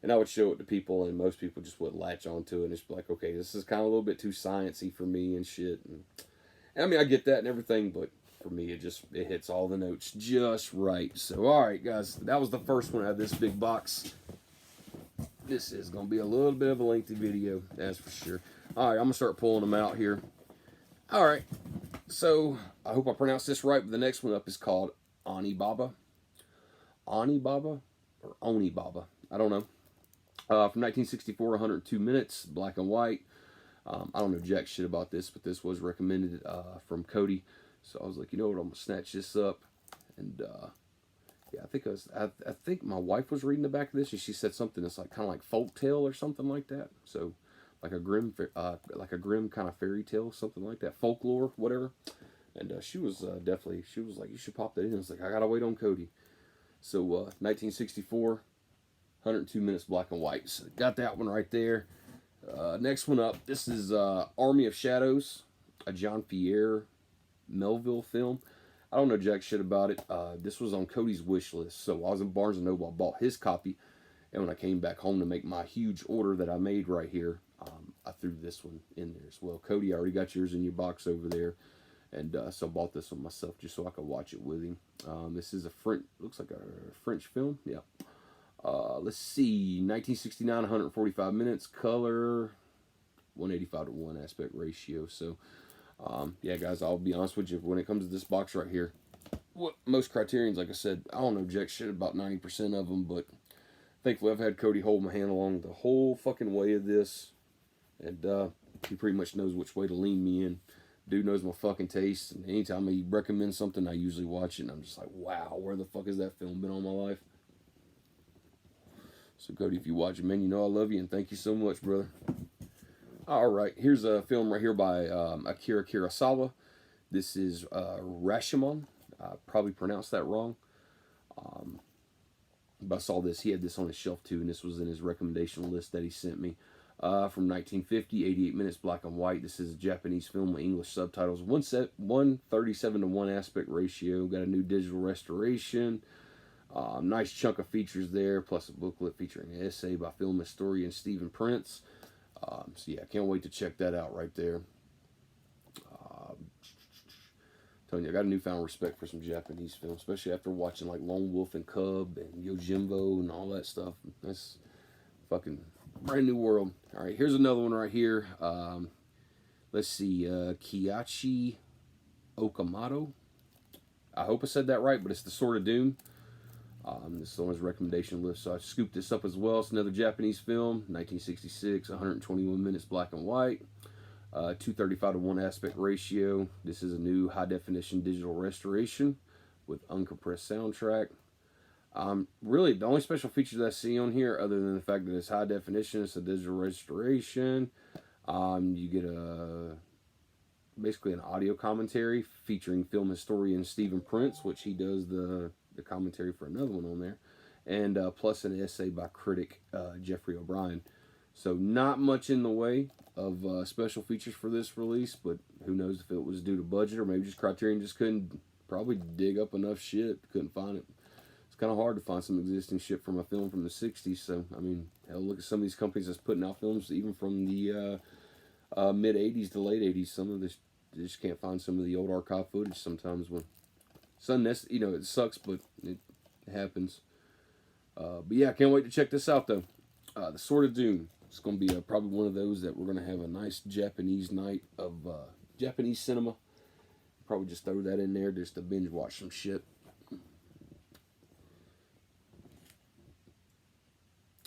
And I would show it to people, and most people just would latch onto it and just be like, okay, this is kind of a little bit too sciencey for me and shit. And I mean, I get that and everything, but for me, it hits all the notes just right. So, all right, guys, that was the first one out of this big box. This is going to be a little bit of a lengthy video, that's for sure. All right, I'm going to start pulling them out here. All right, so I hope I pronounced this right, but the next one up is called Anibaba. Anibaba or Onibaba, I don't know. From 1964, 102 minutes, black and white. I don't know jack shit about this, but this was recommended from Cody. So I was like, you know what, I'm going to snatch this up. And yeah, I think my wife was reading the back of this, and she said something that's like kind of like folktale or something like that. So like a grim kind of fairy tale, something like that, folklore, whatever. And she was like, you should pop that in. I was like, I gotta wait on Cody. So 1964, 102 minutes, black and white. So got that one right there. Next one up, this is Army of Shadows, a John Pierre Melville film. I don't know jack shit about it. This was on Cody's wish list. So I was in Barnes & Noble, I bought his copy. And when I came back home to make my huge order that I made right here, I threw this one in there as well. Cody, I already got yours in your box over there. And so I bought this one myself just so I could watch it with him. This is looks like a French film. Yeah. Let's see, 1969, 145 minutes, color, 185:1 aspect ratio. So, yeah, guys, I'll be honest with you. When it comes to this box right here, most Criterions, like I said, I don't know jack shit about 90% of them, but thankfully I've had Cody hold my hand along the whole fucking way of this, and he pretty much knows which way to lean me in. Dude knows my fucking taste, and anytime he recommends something, I usually watch it, and I'm just like, wow, where the fuck has that film been all my life? So, Cody, if you watch it, man, you know I love you, and thank you so much, brother. All right, here's a film right here by Akira Kurosawa. This is Rashomon. I probably pronounced that wrong. But I saw this. He had this on his shelf, too, and this was in his recommendation list that he sent me. from 1950, 88 minutes, black and white. This is a Japanese film with English subtitles. 137 to 1 aspect ratio. Got a new digital restoration. Nice chunk of features there, plus a booklet featuring an essay by film historian Stephen Prince. So yeah, can't wait to check that out right there. Telling you, I got a newfound respect for some Japanese films, especially after watching like Lone Wolf and Cub and Yojimbo and all that stuff. That's fucking brand new world. All right, here's another one right here. Let's see, Kiachi Okamoto. I hope I said that right, but it's The Sword of Doom. This is on his recommendation list, so I scooped this up as well. It's another Japanese film, 1966, 121 minutes, black and white. 235 to 1 aspect ratio. This is a new high definition digital restoration with uncompressed soundtrack. Really, the only special features I see on here, other than the fact that it's high definition, it's a digital restoration. You get basically an audio commentary featuring film historian Stephen Prince, which he does the commentary for another one on there, and plus an essay by critic Jeffrey O'Brien. So not much in the way of special features for this release, but who knows if it was due to budget or maybe just Criterion just couldn't probably dig up enough shit, couldn't find it. It's kind of hard to find some existing shit from a film from the 60s, so, I mean, hell, look at some of these companies that's putting out films even from the mid-80s to late 80s. Some of this, they just can't find some of the old archive footage sometimes when, you know, it sucks, but it happens. But yeah, I can't wait to check this out, though. The Sword of Doom. It's going to be probably one of those that we're going to have a nice Japanese night of Japanese cinema. Probably just throw that in there just to binge watch some shit.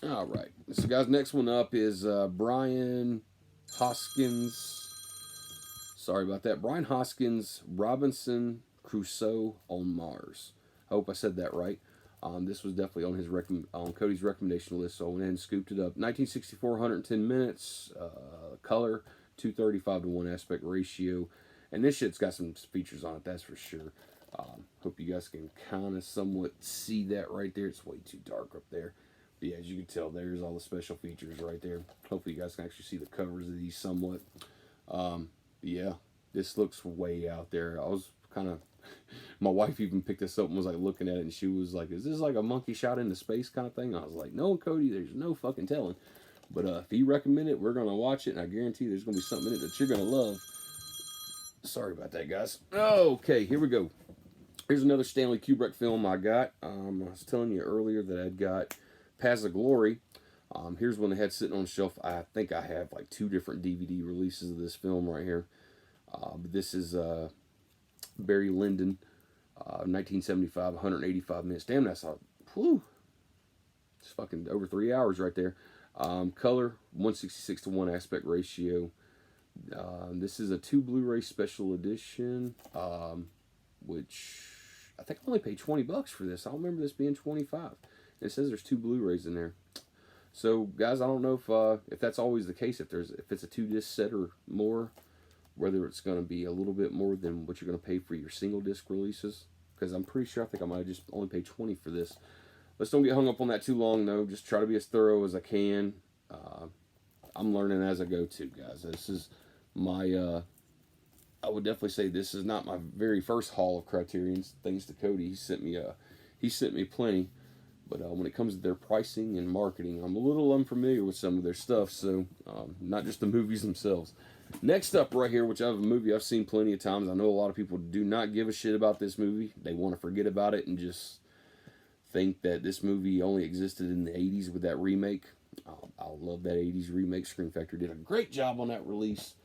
All right. So, guys, next one up is Brian Hoskins. Sorry about that. Brian Hoskins, Robinson Crusoe on Mars. I hope I said that right. This was definitely on his on Cody's recommendation list, so I went ahead and scooped it up. 1964, 110 minutes, color, 235 to 1 aspect ratio, and this shit's got some features on it, that's for sure. Hope you guys can kind of somewhat see that right there. It's way too dark up there. But yeah, as you can tell, there's all the special features right there. Hopefully you guys can actually see the covers of these somewhat. Yeah, this looks way out there. I was kind of... My wife even picked this up and was like looking at it, and she was like, "Is this like a monkey shot into space kind of thing?" I was like, "No, Cody, there's no fucking telling." But if you recommend it, we're gonna watch it, and I guarantee there's gonna be something in it that you're gonna love. Sorry about that, guys. Okay, here we go. Here's another Stanley Kubrick film I got. I was telling you earlier that I'd got Paths of Glory. Here's one I had sitting on the shelf. I think I have like 2 different DVD releases of this film right here. But this is Barry Lyndon, 1975, 185 minutes. Damn, that's all. Whew. It's fucking over 3 hours right there. Color, 166 to 1 aspect ratio. This is a 2 Blu-ray special edition, which I think I only paid $20 for this. I don't remember this being 25. It says there's 2 Blu-rays in there. So, guys, I don't know if that's always the case. If it's a 2-disc set or more, whether it's going to be a little bit more than what you're going to pay for your single disc releases, because I'm pretty sure I think I might have just only paid $20 for this. Let's don't get hung up on that too long, though. Just try to be as thorough as I can. I'm learning as I go too, guys. This is my I would definitely say this is not my very first haul of Criterion's, thanks to Cody. He sent me plenty, but when it comes to their pricing and marketing, I'm a little unfamiliar with some of their stuff, so not just the movies themselves. Next up right here, which I have a movie I've seen plenty of times. I know a lot of people do not give a shit about this movie. They want to forget about it and just think that this movie only existed in the 80s with that remake. I love that 80s remake. Scream Factory did a great job on that release.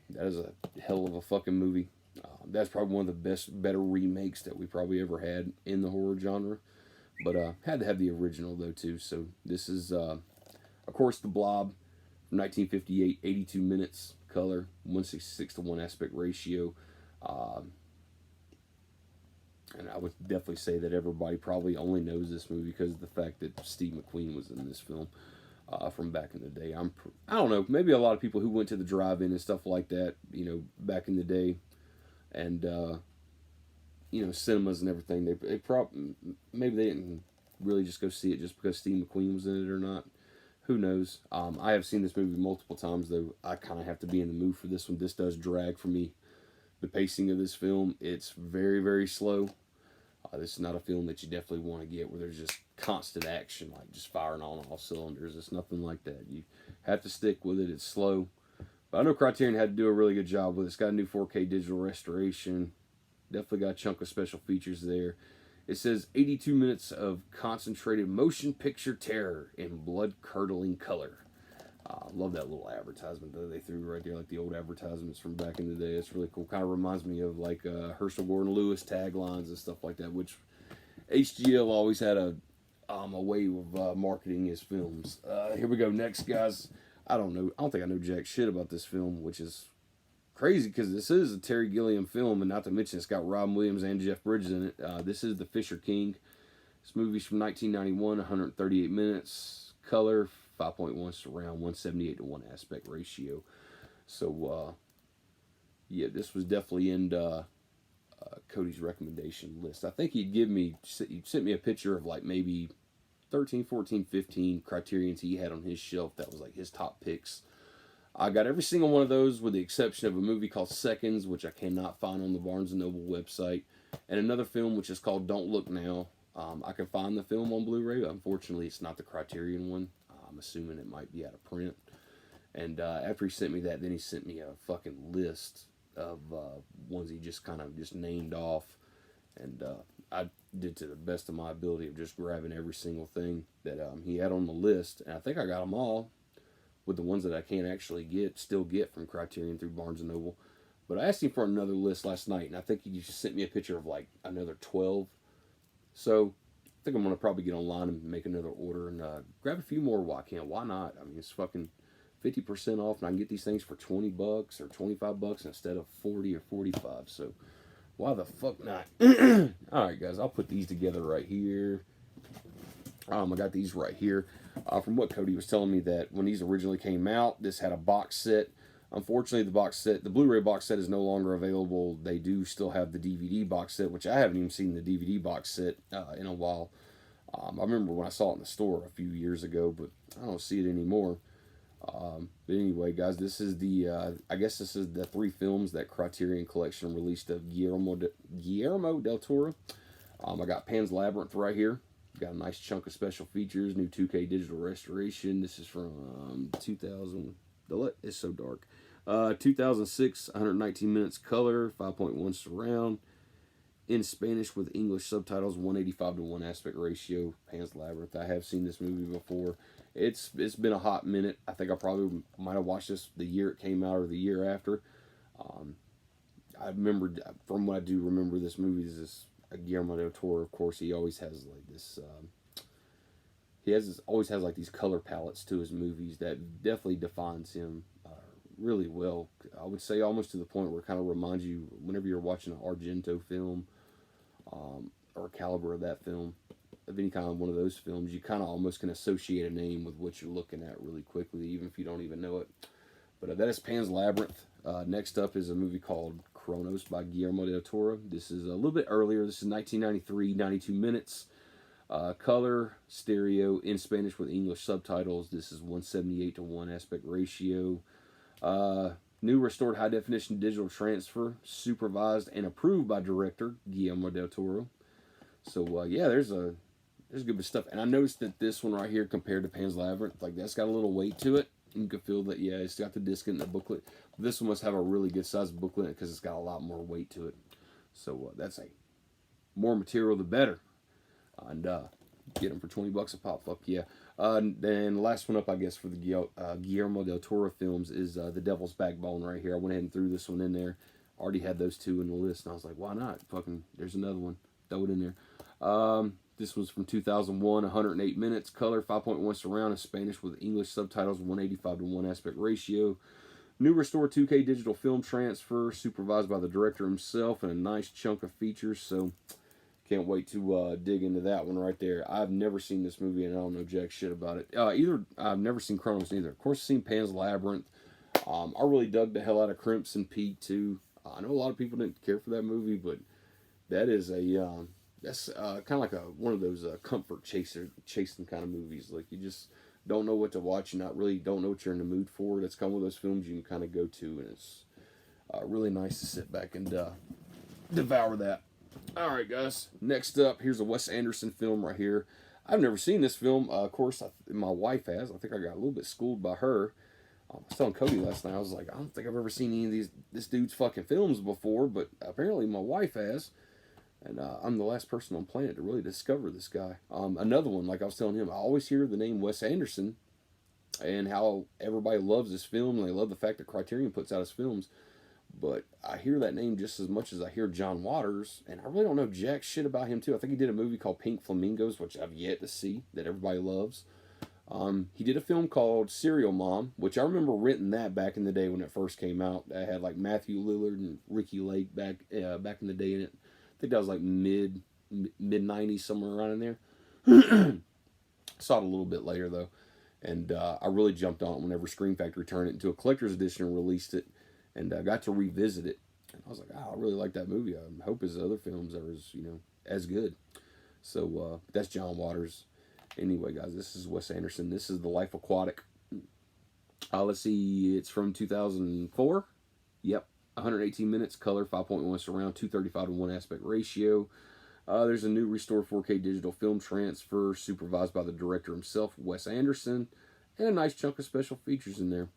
That is a hell of a fucking movie. That's probably one of the better remakes that we probably ever had in the horror genre. But had to have the original, though, too. So this is, of course, The Blob. 1958, 82 minutes, color, 166 to 1 aspect ratio. And I would definitely say that everybody probably only knows this movie because of the fact that Steve McQueen was in this film from back in the day. I don't know, maybe a lot of people who went to the drive-in and stuff like that, you know, back in the day, and, you know, cinemas and everything, maybe they didn't really just go see it just because Steve McQueen was in it or not. Who knows? I have seen this movie multiple times, though. I kind of have to be in the mood for this one. This does drag for me. The pacing of this film, it's very, very slow. This is not a film that you definitely want to get where there's just constant action, like just firing on all cylinders. It's nothing like that. You have to stick with it. It's slow. But I know Criterion had to do a really good job with it. It's got a new 4K digital restoration. Definitely got a chunk of special features there. It says 82 minutes of concentrated motion picture terror in blood-curdling color. Love that little advertisement that they threw right there, like the old advertisements from back in the day. It's really cool. Kind of reminds me of like Herschel Gordon Lewis taglines and stuff like that, which HGL always had a way of marketing his films. Here we go. Next, guys. I don't know. I don't think I know jack shit about this film, which is crazy because this is a Terry Gilliam film, and not to mention it's got Robin Williams and Jeff Bridges in it. This is The Fisher King. This movie's from 1991, 138 minutes. Color, 5.1 surround, 178 to 1 aspect ratio. So, yeah, this was definitely in Cody's recommendation list. I think he'd sent me a picture of like maybe 13, 14, 15 Criterions he had on his shelf that was like his top picks. I got every single one of those with the exception of a movie called Seconds, which I cannot find on the Barnes & Noble website, and another film which is called Don't Look Now. I can find the film on Blu-ray. Unfortunately, it's not the Criterion one. I'm assuming it might be out of print. And after he sent me that, then he sent me a fucking list of ones he just kind of just named off. And I did to the best of my ability of just grabbing every single thing that he had on the list. And I think I got them all, with the ones that I can't actually still get from Criterion through Barnes & Noble. But I asked him for another list last night, and I think he just sent me a picture of like another 12. So I think I'm going to probably get online and make another order and grab a few more while I can. Why not? I mean, it's fucking 50% off, and I can get these things for $20 or $25 instead of 40 or 45. So why the fuck not? Alright, guys, I'll put these together right here. I got these right here. From what Cody was telling me, that when these originally came out, this had a box set. Unfortunately, the Blu-ray box set is no longer available. They do still have the DVD box set, which I haven't even seen the DVD box set in a while. I remember when I saw it in the store a few years ago, but I don't see it anymore. But anyway, guys, this is I guess this is the 3 films that Criterion Collection released of Guillermo del Toro. I got Pan's Labyrinth right here. Got a nice chunk of special features, new 2K digital restoration. This is from 2000. It's so dark. 2006, 119 minutes color, 5.1 surround. In Spanish with English subtitles, 185 to 1 aspect ratio. Pan's Labyrinth. I have seen this movie before. It's been a hot minute. I think I probably might have watched this the year it came out or the year after. I remember, from what I do remember, this movie is this Guillermo del Toro. Of course, he always has like this. Always has like these color palettes to his movies that definitely defines him really well. I would say almost to the point where it kind of reminds you whenever you're watching an Argento film or a caliber of that film, of any kind of one of those films, you kind of almost can associate a name with what you're looking at really quickly, even if you don't even know it. But that is Pan's Labyrinth. Next up is a movie called Chronos by Guillermo del Toro. This is a little bit earlier. This is 1993, 92 minutes. Color, stereo, in Spanish with English subtitles. This is 178 to 1 aspect ratio. New restored high definition digital transfer, supervised and approved by director Guillermo del Toro. So yeah, there's good bit of stuff. And I noticed that this one right here, compared to Pan's Labyrinth, like that's got a little weight to it. You can feel that, yeah, it's got the disc in the booklet. This one must have a really good size booklet because it's got a lot more weight to it. So that's more material the better. And get them for $20 a pop. Fuck yeah. Then the last one up, I guess, for the Guillermo del Toro films is The Devil's Backbone right here. I went ahead and threw this one in there. Already had those 2 in the list, and I was like, why not? Fucking, there's another one. Throw it in there. This was from 2001, 108 minutes, color, 5.1 surround in Spanish with English subtitles, 185 to 1 aspect ratio. New restored 2K digital film transfer, supervised by the director himself, and a nice chunk of features. So can't wait to dig into that one right there. I've never seen this movie, and I don't know jack shit about it. I've never seen Chronos either. Of course, I've seen Pan's Labyrinth. I really dug the hell out of Crimson Peak too. I know a lot of people didn't care for that movie, but that is that's kind of like one of those comfort chasing kind of movies. Like, you just don't know what to watch, and not really don't know what you're in the mood for, that's kind of one of those films you can kind of go to, and it's really nice to sit back and devour that. All right, guys. Next up, here's a Wes Anderson film right here. I've never seen this film. Of course, my wife has. I think I got a little bit schooled by her. I was telling Cody last night, I was like, I don't think I've ever seen any of this dude's fucking films before, but apparently my wife has. And I'm the last person on planet to really discover this guy. Another one, like I was telling him, I always hear the name Wes Anderson and how everybody loves this film, and they love the fact that Criterion puts out his films. But I hear that name just as much as I hear John Waters, and I really don't know jack shit about him, too. I think he did a movie called Pink Flamingos, which I've yet to see, that everybody loves. He did a film called Serial Mom, which I remember renting that back in the day when it first came out. I had like Matthew Lillard and Ricky Lake back in the day in it. I think that was like mid 90s, somewhere around in there. Saw it a little bit later though, and I really jumped on it whenever Scream Factory turned it into a collector's edition and released it, and I got to revisit it. And I was like, oh, I really like that movie. I hope his other films are as good. So that's John Waters. Anyway, guys, this is Wes Anderson. This is The Life Aquatic. Let's see, it's from 2004. Yep, 118 minutes, color, 5.1 surround, 235 to 1 aspect ratio. There's a new restored 4K digital film transfer supervised by the director himself, Wes Anderson, and a nice chunk of special features in there.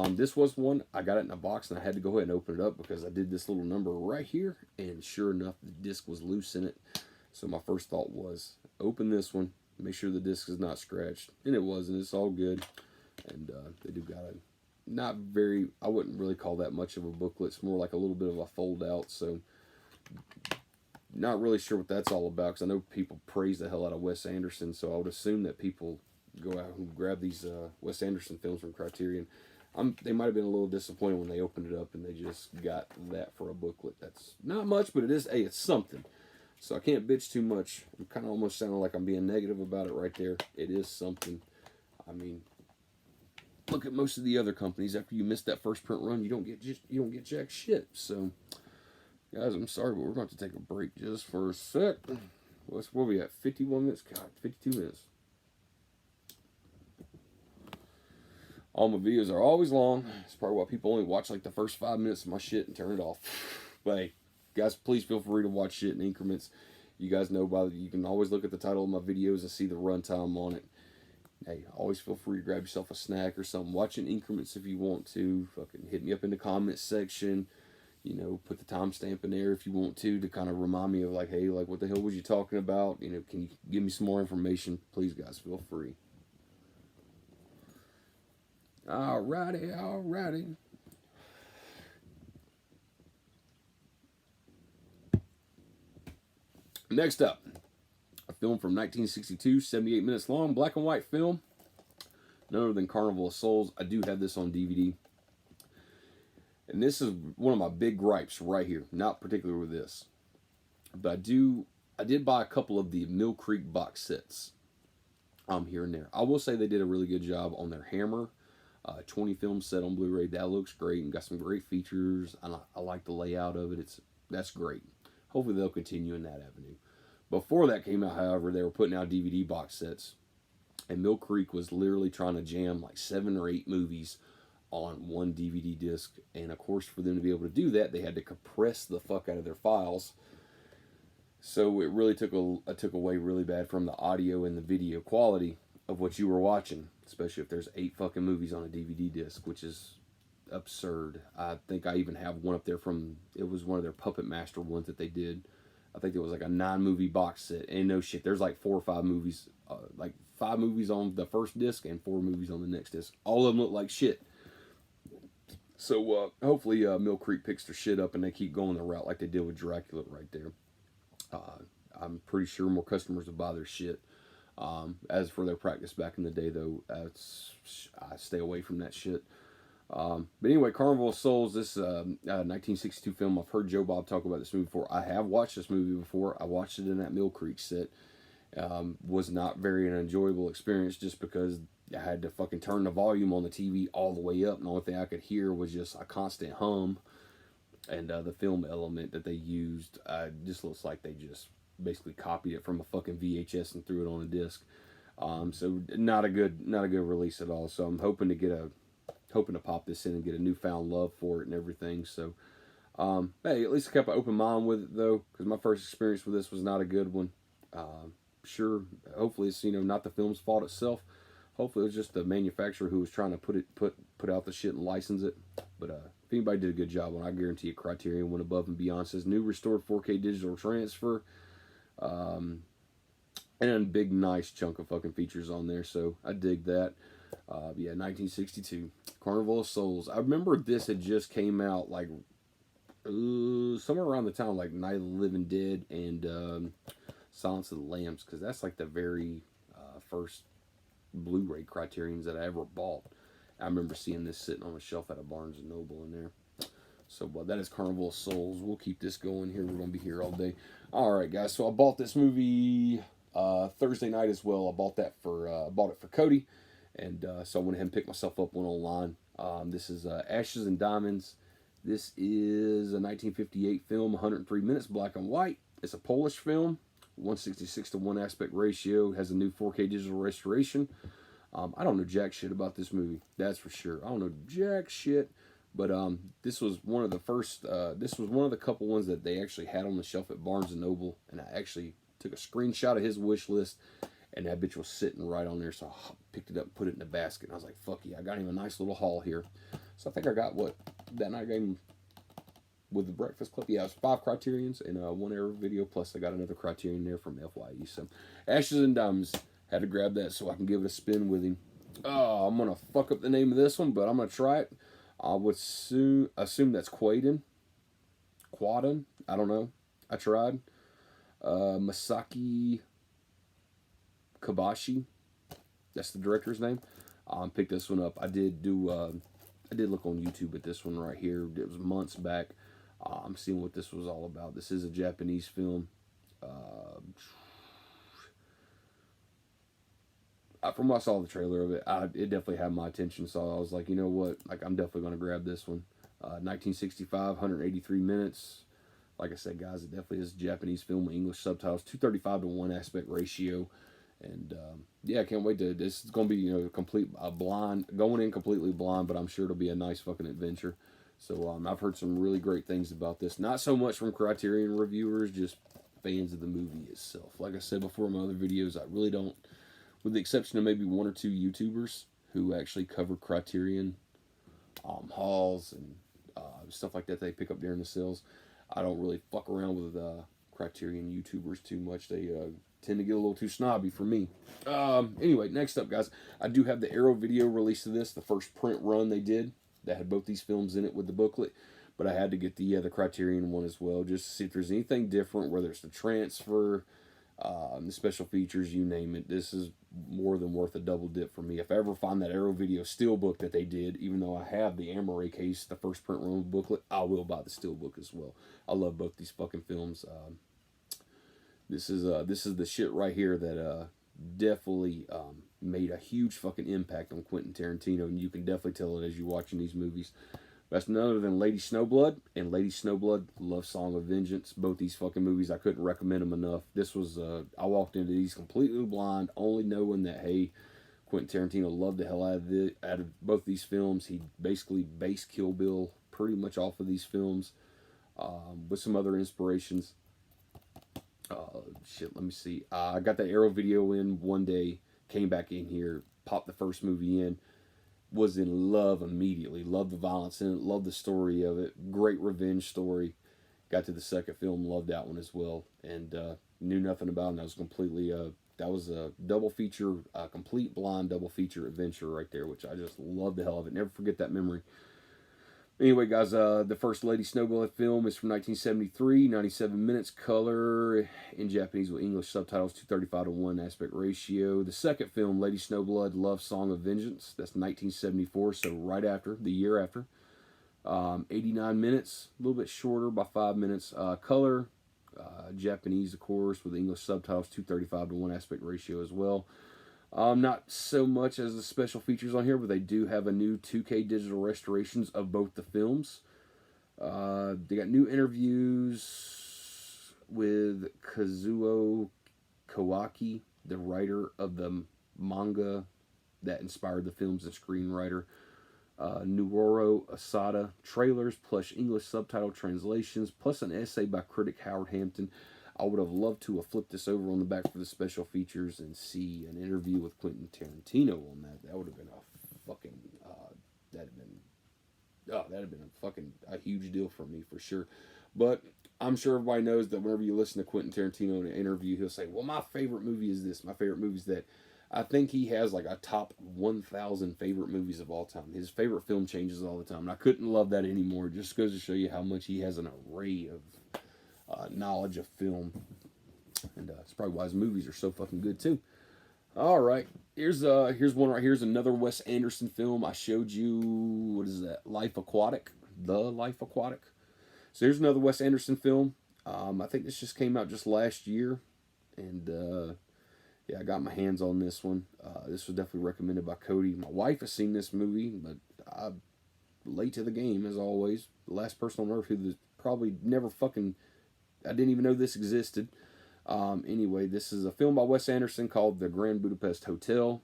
This was one, I got it in a box and I had to go ahead and open it up because I did this little number right here, and sure enough, the disc was loose in it. So my first thought was, open this one, make sure the disc is not scratched, and it wasn't. It's all good, and they do got a not very, I wouldn't really call that much of a booklet. It's more like a little bit of a fold out, so not really sure what that's all about, because I know people praise the hell out of Wes Anderson, so I would assume that people go out and grab these Wes Anderson films from Criterion. They might have been a little disappointed when they opened it up and they just got that for a booklet. That's not much, but it is, hey, it's something. So I can't bitch too much. I'm kind of almost sounding like I'm being negative about it right there. It is something. I mean, look at most of the other companies. After you miss that first print run, you don't get jack shit. So, guys, I'm sorry, but we're going to have to take a break just for a sec. Where are we at? 51 minutes? God, 52 minutes. All my videos are always long. It's probably why people only watch like the first 5 minutes of my shit and turn it off. But hey, guys, please feel free to watch shit in increments. You guys know you can always look at the title of my videos and see the runtime on it. Hey, always feel free to grab yourself a snack or something. Watch in increments if you want to. Fucking hit me up in the comments section. Put the timestamp in there if you want to kind of remind me of like, hey, like what the hell was you talking about? Can you give me some more information? Please, guys, feel free. Alrighty. Next up, a film from 1962, 78 minutes long, black and white film. None other than Carnival of Souls. I do have this on DVD. And this is one of my big gripes right here. Not particularly with this. But I did buy a couple of the Mill Creek box sets. Here and there. I will say they did a really good job on their Hammer 20 film set on Blu-ray. That looks great and got some great features. I like the layout of it. That's great. Hopefully they'll continue in that avenue. Before that came out, however, they were putting out DVD box sets. And Mill Creek was literally trying to jam like 7 or 8 movies on one DVD disc. And of course, for them to be able to do that, they had to compress the fuck out of their files. So it really took away really bad from the audio and the video quality of what you were watching. Especially if there's 8 fucking movies on a DVD disc, which is absurd. I think I even have one up there it was one of their Puppet Master ones that they did. I think it was like a 9-movie box set. And no shit, there's like 4 or 5 movies, like 5 movies on the first disc and 4 movies on the next disc. All of them look like shit. So hopefully Mill Creek picks their shit up and they keep going the route like they did with Dracula right there. I'm pretty sure more customers will buy their shit. As for their practice back in the day, though, I stay away from that shit. But anyway, Carnival of Souls, this 1962 film. I've heard Joe Bob talk about this movie before. I have watched this movie before. I watched it in that Mill Creek set. Was not very an enjoyable experience just because I had to fucking turn the volume on the TV all the way up. And the only thing I could hear was just a constant hum. And the film element that they used just looks like they just basically copied it from a fucking VHS and threw it on a disc. So not a good release at all. So I'm hoping to pop this in and get a newfound love for it and everything. So hey, at least I kept an open mind with it though, because my first experience with this was not a good one. Sure, hopefully it's not the film's fault itself. Hopefully it was just the manufacturer who was trying to put out the shit and license it. But if anybody did a good job on it, I guarantee you Criterion went above and beyond. It says new restored 4K digital transfer. And a big nice chunk of fucking features on there, so I dig that. Yeah, 1962, Carnival of Souls. I remember this had just came out like somewhere around the time like Night of the Living Dead and Silence of the Lambs, because that's like the very first Blu-ray Criterions that I ever bought. I remember seeing this sitting on a shelf at a Barnes and Noble in there. So that is Carnival of Souls. We'll keep this going here. We're going to be here all day. All right, guys. So I bought this movie Thursday night as well. I bought it for Cody, and so I went ahead and picked myself up one online. This is Ashes and Diamonds. This is a 1958 film, 103 minutes, black and white. It's a Polish film, 166 to 1 aspect ratio. It has a new 4K digital restoration. I don't know jack shit about this movie. That's for sure. I don't know jack shit. But this was one of the first. This was one of the couple ones that they actually had on the shelf at Barnes and Noble, and I actually took a screenshot of his wish list, and that bitch was sitting right on there. So I picked it up, and put it in the basket, and I was like, "Fuck yeah, I got him a nice little haul here." So I think I got what that night I gave him with the Breakfast Club. Yeah, it was 5 Criterions and 1 Arrow video, plus I got another Criterion there from FYE. So Ashes and Diamonds, had to grab that so I can give it a spin with him. Oh, I'm gonna fuck up the name of this one, but I'm gonna try it. I would assume that's Quaden. I don't know. I tried. Masaki Kabashi. That's the director's name. Picked this one up. I did look on YouTube at this one right here. It was months back. I'm seeing what this was all about. This is a Japanese film. From what I saw the trailer of it, it definitely had my attention. So I was like, you know what? Like, I'm definitely going to grab this one. 1965, 183 minutes. Like I said, guys, it definitely is a Japanese film with English subtitles. 235 to 1 aspect ratio. And, yeah, I can't wait to... This is going to be, complete blind... Going in completely blind, but I'm sure it'll be a nice fucking adventure. So, I've heard some really great things about this. Not so much from Criterion reviewers, just fans of the movie itself. Like I said before in my other videos, I really don't... With the exception of maybe 1 or 2 YouTubers who actually cover Criterion hauls and stuff like that they pick up during the sales, I don't really fuck around with Criterion YouTubers too much. They tend to get a little too snobby for me. Anyway, next up, guys, I do have the Arrow video release of this, the first print run they did that had both these films in it with the booklet. But I had to get the Criterion one as well, just to see if there's anything different, whether it's the transfer, the special features, you name it. This is more than worth a double dip for me. If I ever find that Arrow video steelbook that they did, even though I have the Amaray case, the first print run booklet, I will buy the steelbook as well. I love both these fucking films. This is the shit right here that definitely made a huge fucking impact on Quentin Tarantino, and you can definitely tell it as you're watching these movies. That's none other than Lady Snowblood and Lady Snowblood, Love Song of Vengeance. Both these fucking movies, I couldn't recommend them enough. This was, I walked into these completely blind, only knowing that, hey, Quentin Tarantino loved the hell out of both these films. He basically based Kill Bill pretty much off of these films, with some other inspirations. Let me see. I got that Arrow video in one day, came back in here, popped the first movie in. Was in love immediately. Loved the violence in it. Loved the story of it. Great revenge story. Got to the second film. Loved that one as well. And knew nothing about it. And that was completely... that was a double feature, complete blind double feature adventure right there, which I just loved the hell of it. Never forget that memory. Anyway, guys, the first Lady Snowblood film is from 1973, 97 minutes, color in Japanese with English subtitles, 235 to 1 aspect ratio. The second film, Lady Snowblood, Love Song of Vengeance, that's 1974, so right after, the year after. 89 minutes, a little bit shorter by 5 minutes. Color, Japanese, of course, with English subtitles, 235 to 1 aspect ratio as well. Not so much as the special features on here, but they do have a new 2K digital restorations of both the films. They got new interviews with Kazuo Kawaki, the writer of the manga that inspired the films and screenwriter. Nuoro Asada, trailers plus English subtitle translations, plus an essay by critic Howard Hampton. I would have loved to have flipped this over on the back for the special features and see an interview with Quentin Tarantino on that. That would have been a fucking, that'd have been a fucking a huge deal for me for sure. But I'm sure everybody knows that whenever you listen to Quentin Tarantino in an interview, he'll say, well, my favorite movie is this. My favorite movie is that. I think he has like a top 1,000 favorite movies of all time. His favorite film changes all the time. And I couldn't love that anymore. It just goes to show you how much he has an array of knowledge of film. And it's probably why his movies are so fucking good too. All right. Here's one right here. Here's another Wes Anderson film. I showed you, what is that? Life Aquatic. The Life Aquatic. So here's another Wes Anderson film. I think this just came out just last year. And yeah, I got my hands on this one. This was definitely recommended by Cody. My wife has seen this movie, but I'm late to the game, as always. The last person on earth who probably never fucking... I didn't even know this existed. Anyway, this is a film by Wes Anderson called The Grand Budapest Hotel.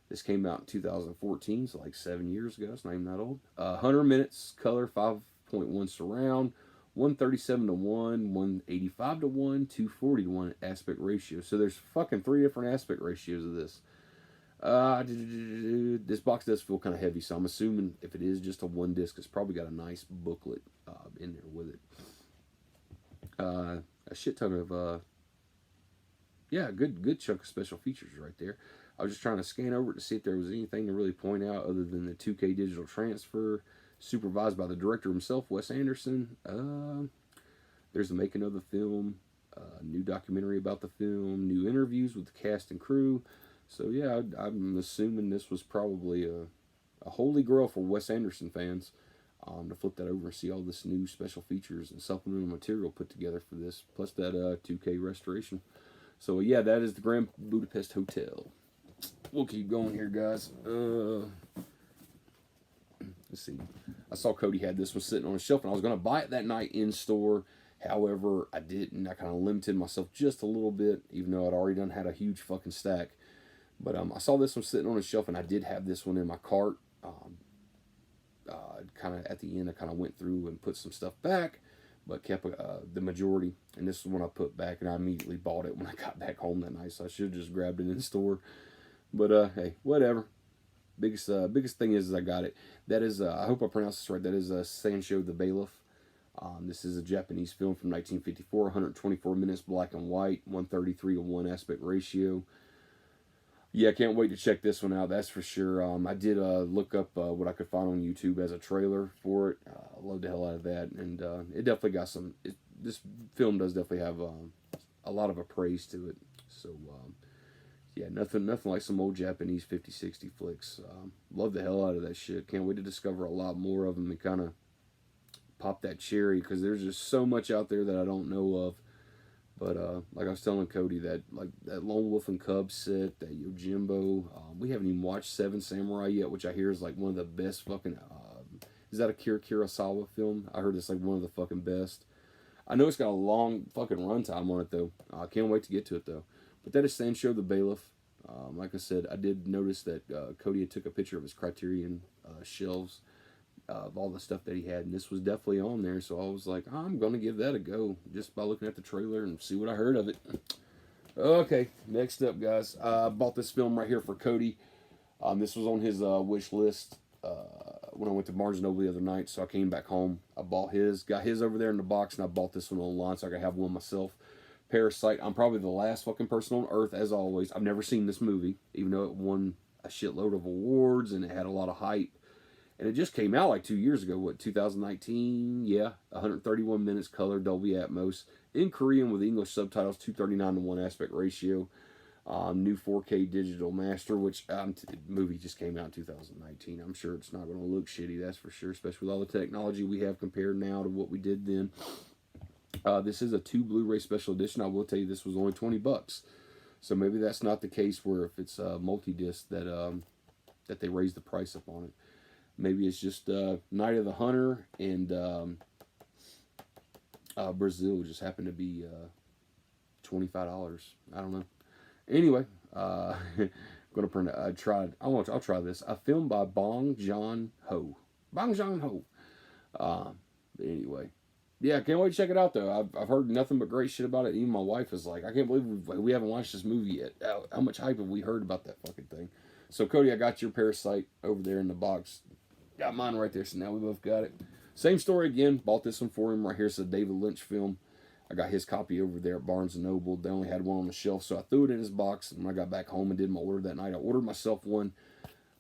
This came out in 2014, so like 7 years ago. It's not even that old. 100 minutes, color, 5.1 surround. 137 to 1, 185 to 1, 240 to 1 aspect ratio. So there's fucking 3 different aspect ratios of this. This box does feel kind of heavy, so I'm assuming if it is just a one disc, it's probably got a nice booklet in there with it. A shit ton of yeah, good chunk of special features right there. I was just trying to scan over it to see if there was anything to really point out other than the 2K digital transfer. Supervised by the director himself, Wes Anderson. There's the making of the film, new documentary about the film, new interviews with the cast and crew. So yeah, I'm assuming this was probably a holy grail for Wes Anderson fans to flip that over and see all this new special features and supplemental material put together for this, plus that 2K restoration. So yeah, that is the Grand Budapest Hotel. We'll keep going here, guys. Let's see. I saw Cody had this one sitting on a shelf, and I was going to buy it that night in store. However, I didn't. I kind of limited myself just a little bit, even though I'd already had a huge fucking stack. But I saw this one sitting on a shelf, and I did have this one in my cart. Kind of at the end, I kind of went through and put some stuff back, but kept the majority. And this is one I put back, and I immediately bought it when I got back home that night. So I should have just grabbed it in the store. But hey, whatever. Biggest thing is I got it. That is, I hope I pronounced this right. That is Sancho the Bailiff. This is a Japanese film from 1954, 124 minutes, black and white, 133 to 1 aspect ratio. Yeah, I can't wait to check this one out, that's for sure. I did look up what I could find on YouTube as a trailer for it. I love the hell out of that, and it definitely got some... this film does definitely have a lot of praise to it. So, yeah, nothing like some old Japanese 50-60 flicks. Love the hell out of that shit. Can't wait to discover a lot more of them and kind of pop that cherry, because there's just so much out there that I don't know of. But like I was telling Cody, that Lone Wolf and Cub set, that Yojimbo, we haven't even watched Seven Samurai yet, which I hear is like one of the best fucking... is that a Kurosawa film? I heard it's like one of the fucking best. I know it's got a long fucking runtime on it though. I can't wait to get to it though. But that is Sancho the Bailiff. Like I said, I did notice that Cody had took a picture of his Criterion shelves of all the stuff that he had, and this was definitely on there, so I was like, I'm going to give that a go, just by looking at the trailer and see what I heard of it. Okay, next up, guys. I bought this film right here for Cody. This was on his wish list when I went to Barnes & Noble the other night, so I came back home. I bought his, got his over there in the box, and I bought this one online so I could have one myself. Parasite. I'm probably the last fucking person on earth, as always. I've never seen this movie, even though it won a shitload of awards and it had a lot of hype. And it just came out like 2 years ago, what, 2019? Yeah, 131 minutes, color, Dolby Atmos, in Korean with English subtitles, 239 to 1 aspect ratio. New 4K digital master, which the movie just came out in 2019. I'm sure it's not going to look shitty, that's for sure, especially with all the technology we have compared now to what we did then. This is a 2 Blu-ray special edition. I will tell you this was only $20. So maybe that's not the case where if it's a multi-disc that they raise the price up on it. Maybe it's just Night of the Hunter and Brazil just happened to be $25. I don't know. Anyway, Gonna print. I'll try this. A film by Bong Joon-ho. Bong Joon-ho. But anyway, yeah, can't wait to check it out though. I've heard nothing but great shit about it. Even my wife is like, I can't believe we haven't watched this movie yet. How much hype have we heard about that fucking thing? So Cody, I got your Parasite over there in the box. Got mine right there. So now we both got it. Same story again. Bought this one for him right here. It's a David Lynch film. I got his copy over there at Barnes & Noble. They only had one on the shelf, so I threw it in his box. And when I got back home and did my order that night, I ordered myself one.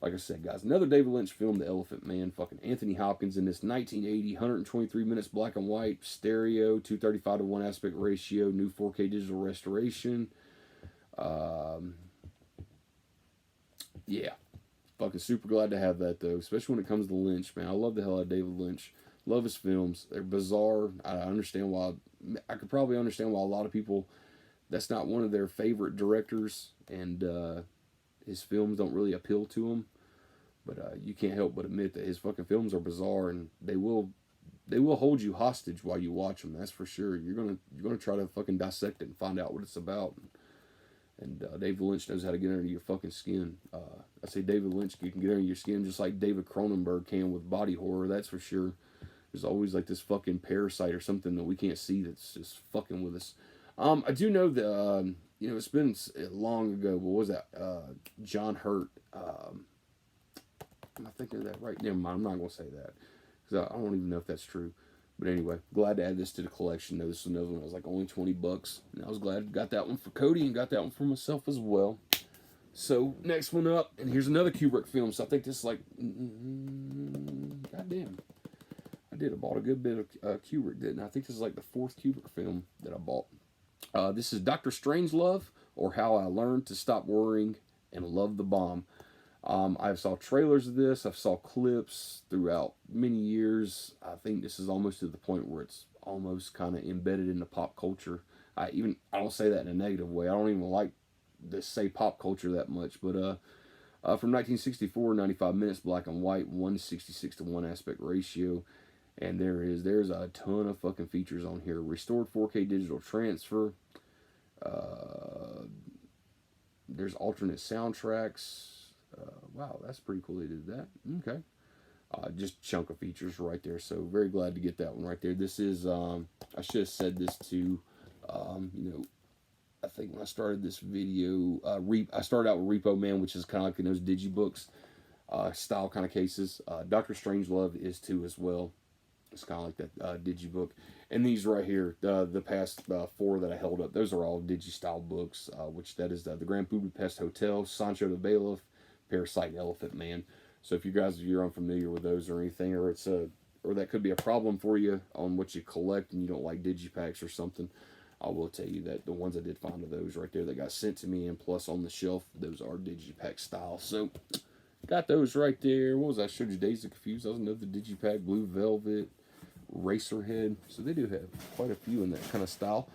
Like I said, guys, another David Lynch film, The Elephant Man. Fucking Anthony Hopkins in this 1980, 123 minutes black and white, stereo, 235 to 1 aspect ratio, new 4K digital restoration. Yeah. Fucking super glad to have that, though, especially when it comes to Lynch, man. I love the hell out of David Lynch. Love his films. They're bizarre. I could probably understand why a lot of people, that's not one of their favorite directors, and his films don't really appeal to them. But you can't help but admit that his fucking films are bizarre, and they will hold you hostage while you watch them. That's for sure. You're gonna try to fucking dissect it and find out what it's about. And David Lynch knows how to get under your fucking skin. I say David Lynch can get under your skin just like David Cronenberg can with body horror. That's for sure. There's always like this fucking parasite or something that we can't see that's just fucking with us. I do know that it's been long ago. What was that? John Hurt. Am I thinking of that right? Never mind. I'm not gonna say that because I don't even know if that's true. But anyway, glad to add this to the collection. Though this is another one that was like only $20, and I was glad I got that one for Cody and got that one for myself as well. So next one up, and here's another Kubrick film. So I think this is like, goddamn, I bought a good bit of Kubrick, didn't I? I think this is like the 4th Kubrick film that I bought. This is Dr. Strangelove, or How I Learned to Stop Worrying and Love the Bomb. I saw trailers of this. I've saw clips throughout many years. I think this is almost to the point where it's almost kind of embedded into pop culture. I don't say that in a negative way. I don't even like to say pop culture that much. But from 1964, 95 minutes, black and white, 166 to 1 aspect ratio. And there's a ton of fucking features on here. Restored 4K digital transfer. There's alternate soundtracks. Wow, that's pretty cool they did that. Okay. Just chunk of features right there. So very glad to get that one right there. This is, I should have said this too. I think when I started this video, I started out with Repo Man, which is kind of like in those digibooks style kind of cases. Dr. Strangelove is too as well. It's kind of like that digibook. And these right here, the past 4 that I held up, those are all digi-style books, which that is the Grand Budapest Hotel, Sancho the Bailiff, Parasite, and Elephant Man. So if you're unfamiliar with those or anything, or that could be a problem for you on what you collect and you don't like digipacks or something, I will tell you that the ones I did find of those right there that got sent to me and plus on the shelf, those are digipack style. So got those right there. What was that? I showed you Days of Confused. That was another digipack. Blue Velvet, Racerhead. So they do have quite a few in that kind of style.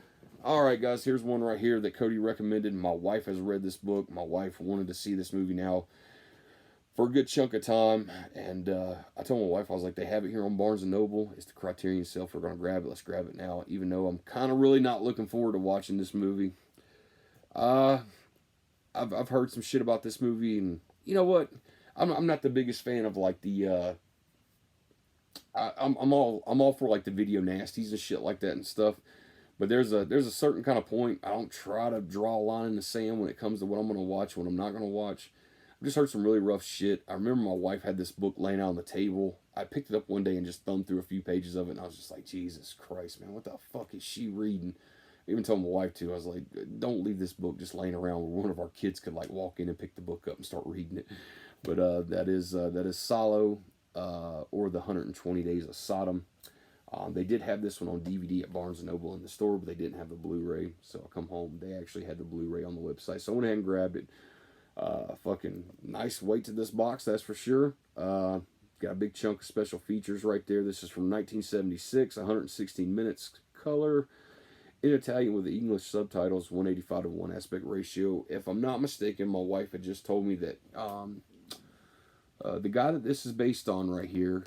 Alright guys, here's one right here that Cody recommended. My wife has read this book. My wife wanted to see this movie now for a good chunk of time. And I told my wife, I was like, they have it here on Barnes & Noble. It's the Criterion sale. We're going to grab it. Let's grab it now. Even though I'm kind of really not looking forward to watching this movie. I've heard some shit about this movie. And you know what? I'm not the biggest fan of like the... I'm all for like the video nasties and shit like that and stuff. But there's a certain kind of point. I don't try to draw a line in the sand when it comes to what I'm going to watch, what I'm not going to watch. I've just heard some really rough shit. I remember my wife had this book laying out on the table. I picked it up one day and just thumbed through a few pages of it, and I was just like, Jesus Christ, man, what the fuck is she reading? I even told my wife, too, I was like, don't leave this book just laying around where one of our kids could, like, walk in and pick the book up and start reading it. But that is Salo, or the 120 Days of Sodom. They did have this one on DVD at Barnes & Noble in the store, but they didn't have the Blu-ray. So I come home, they actually had the Blu-ray on the website. So I went ahead and grabbed it. Fucking nice weight to this box, that's for sure. Got a big chunk of special features right there. This is from 1976, 116 minutes color. In Italian with the English subtitles, 185 to 1 aspect ratio. If I'm not mistaken, my wife had just told me that the guy that this is based on right here,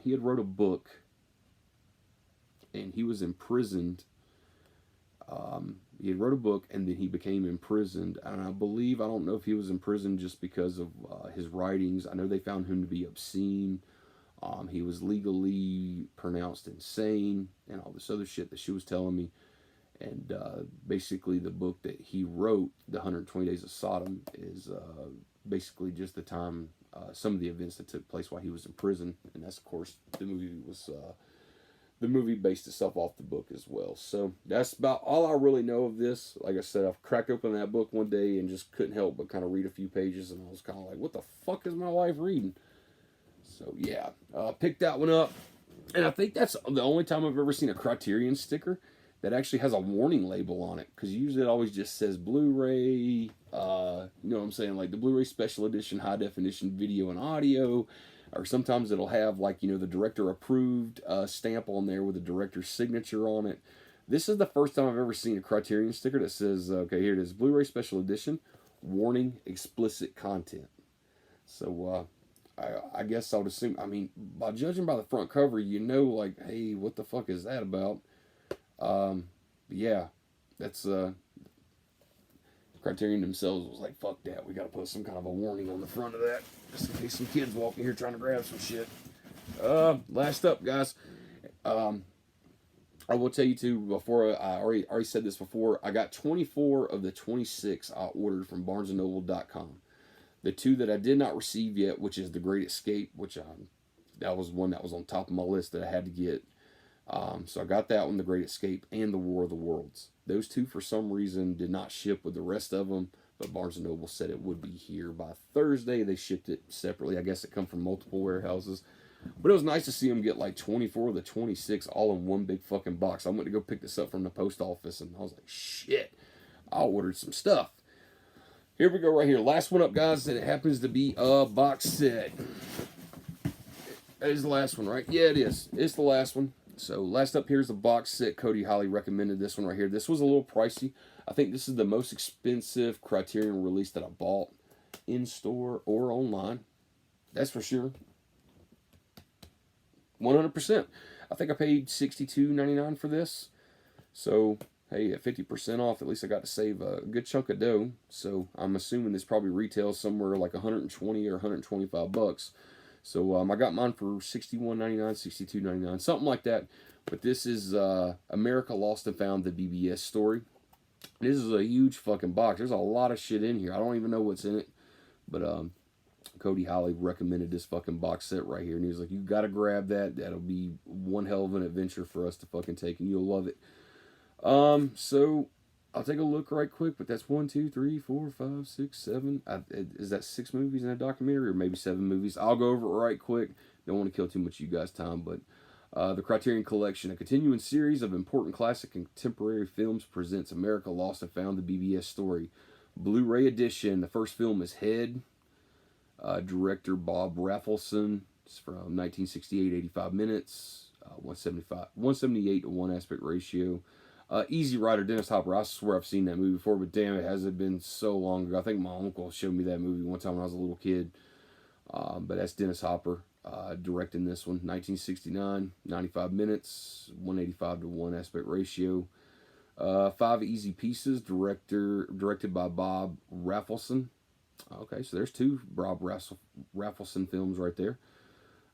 he had wrote a book, and he was imprisoned He had wrote a book, and then he became imprisoned. And I believe, I don't know if he was imprisoned just because of his writings. I know they found him to be obscene. He was legally pronounced insane and all this other shit that she was telling me. And basically the book that he wrote, The 120 Days of Sodom, is basically just the time, some of the events that took place while he was in prison. And that's, of course, the movie based itself off the book as well. So that's about all I really know of this. Like I said, I've cracked open that book one day and just couldn't help but kind of read a few pages, and I was kind of like, what the fuck is my wife reading? So yeah, picked that one up. And I think that's the only time I've ever seen a Criterion sticker that actually has a warning label on it. Because usually it always just says Blu-ray, you know what I'm saying? Like the Blu-ray Special Edition, high definition video and audio. Or sometimes it'll have, like, you know, the director approved stamp on there with the director's signature on it. This is the first time I've ever seen a Criterion sticker that says, okay, here it is, Blu-ray Special Edition, warning, explicit content. So, I guess I would assume, I mean, by judging by the front cover, you know, like, hey, what the fuck is that about? Yeah, that's, Criterion themselves was like, fuck that, we gotta put some kind of a warning on the front of that, just in case some kids walk in here trying to grab some shit. Last up, guys, I will tell you too, before, I already said this before, I got 24 of the 26 I ordered from BarnesandNoble.com. The 2 that I did not receive yet, which is The Great Escape, which that was one that was on top of my list that I had to get. So I got that one, The Great Escape, and The War of the Worlds. Those 2, for some reason, did not ship with the rest of them, but Barnes & Noble said it would be here by Thursday. They shipped it separately. I guess it come from multiple warehouses. But it was nice to see them get like 24 of the 26 all in one big fucking box. I went to go pick this up from the post office, and I was like, shit, I ordered some stuff. Here we go right here. Last one up, guys, and it happens to be a box set. That is the last one, right? Yeah, it is. It's the last one. So last up here is the box set. Cody highly recommended this one right here. This was a little pricey. I think this is the most expensive Criterion release that I bought in store or online. That's for sure. 100%. I think I paid $62.99 for this. So, hey, at 50% off, at least I got to save a good chunk of dough. So I'm assuming this probably retails somewhere like 120 or 125 bucks. So I got mine for $61.99, $62.99, something like that. But this is America Lost and Found, the BBS story. This is a huge fucking box. There's a lot of shit in here. I don't even know what's in it. But Cody highly recommended this fucking box set right here. And he was like, you got to grab that. That'll be one hell of an adventure for us to fucking take. And you'll love it. So I'll take a look right quick, but that's 1, 2, 3, 4, 5, 6, 7. Is that 6 movies in a documentary, or maybe 7 movies? I'll go over it right quick. Don't want to kill too much of you guys' time, but the Criterion Collection, a continuing series of important classic and contemporary films, presents America Lost and Found, the BBS story. Blu-ray edition. The first film is Head. Director Bob Rafelson. It's from 1968, 85 minutes, 178 to 1 aspect ratio. Easy Rider, Dennis Hopper. I swear I've seen that movie before, but damn it, has it been so long ago. I think my uncle showed me that movie one time when I was a little kid. But that's Dennis Hopper directing this one. 1969, 95 minutes, 185 to 1 aspect ratio. 5 Easy Pieces, directed by Bob Rafelson. Okay, so there's 2 Bob Rafelson films right there.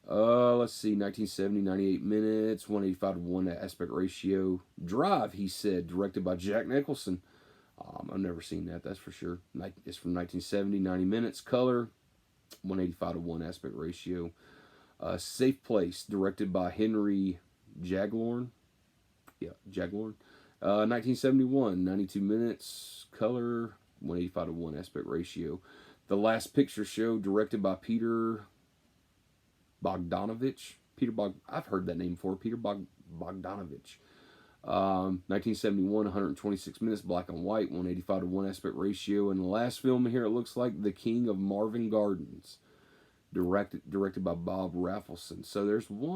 Let's see, 1970, 98 minutes, 185 to 1 aspect ratio. Drive, he said, directed by Jack Nicholson. I've never seen that, that's for sure. It's from 1970, 90 minutes. Color, 185 to 1 aspect ratio. Safe Place, directed by Henry Jaglorn. Yeah, Jaglorn. 1971, 92 minutes. Color, 185 to 1 aspect ratio. The Last Picture Show, directed by Peter Bogdanovich. I've heard that name before. Peter Bogdanovich. 1971, 126 minutes, black and white, 185 to 1 aspect ratio. And the last film here, it looks like The King of Marvin Gardens, directed by Bob Rafelson. So there's 3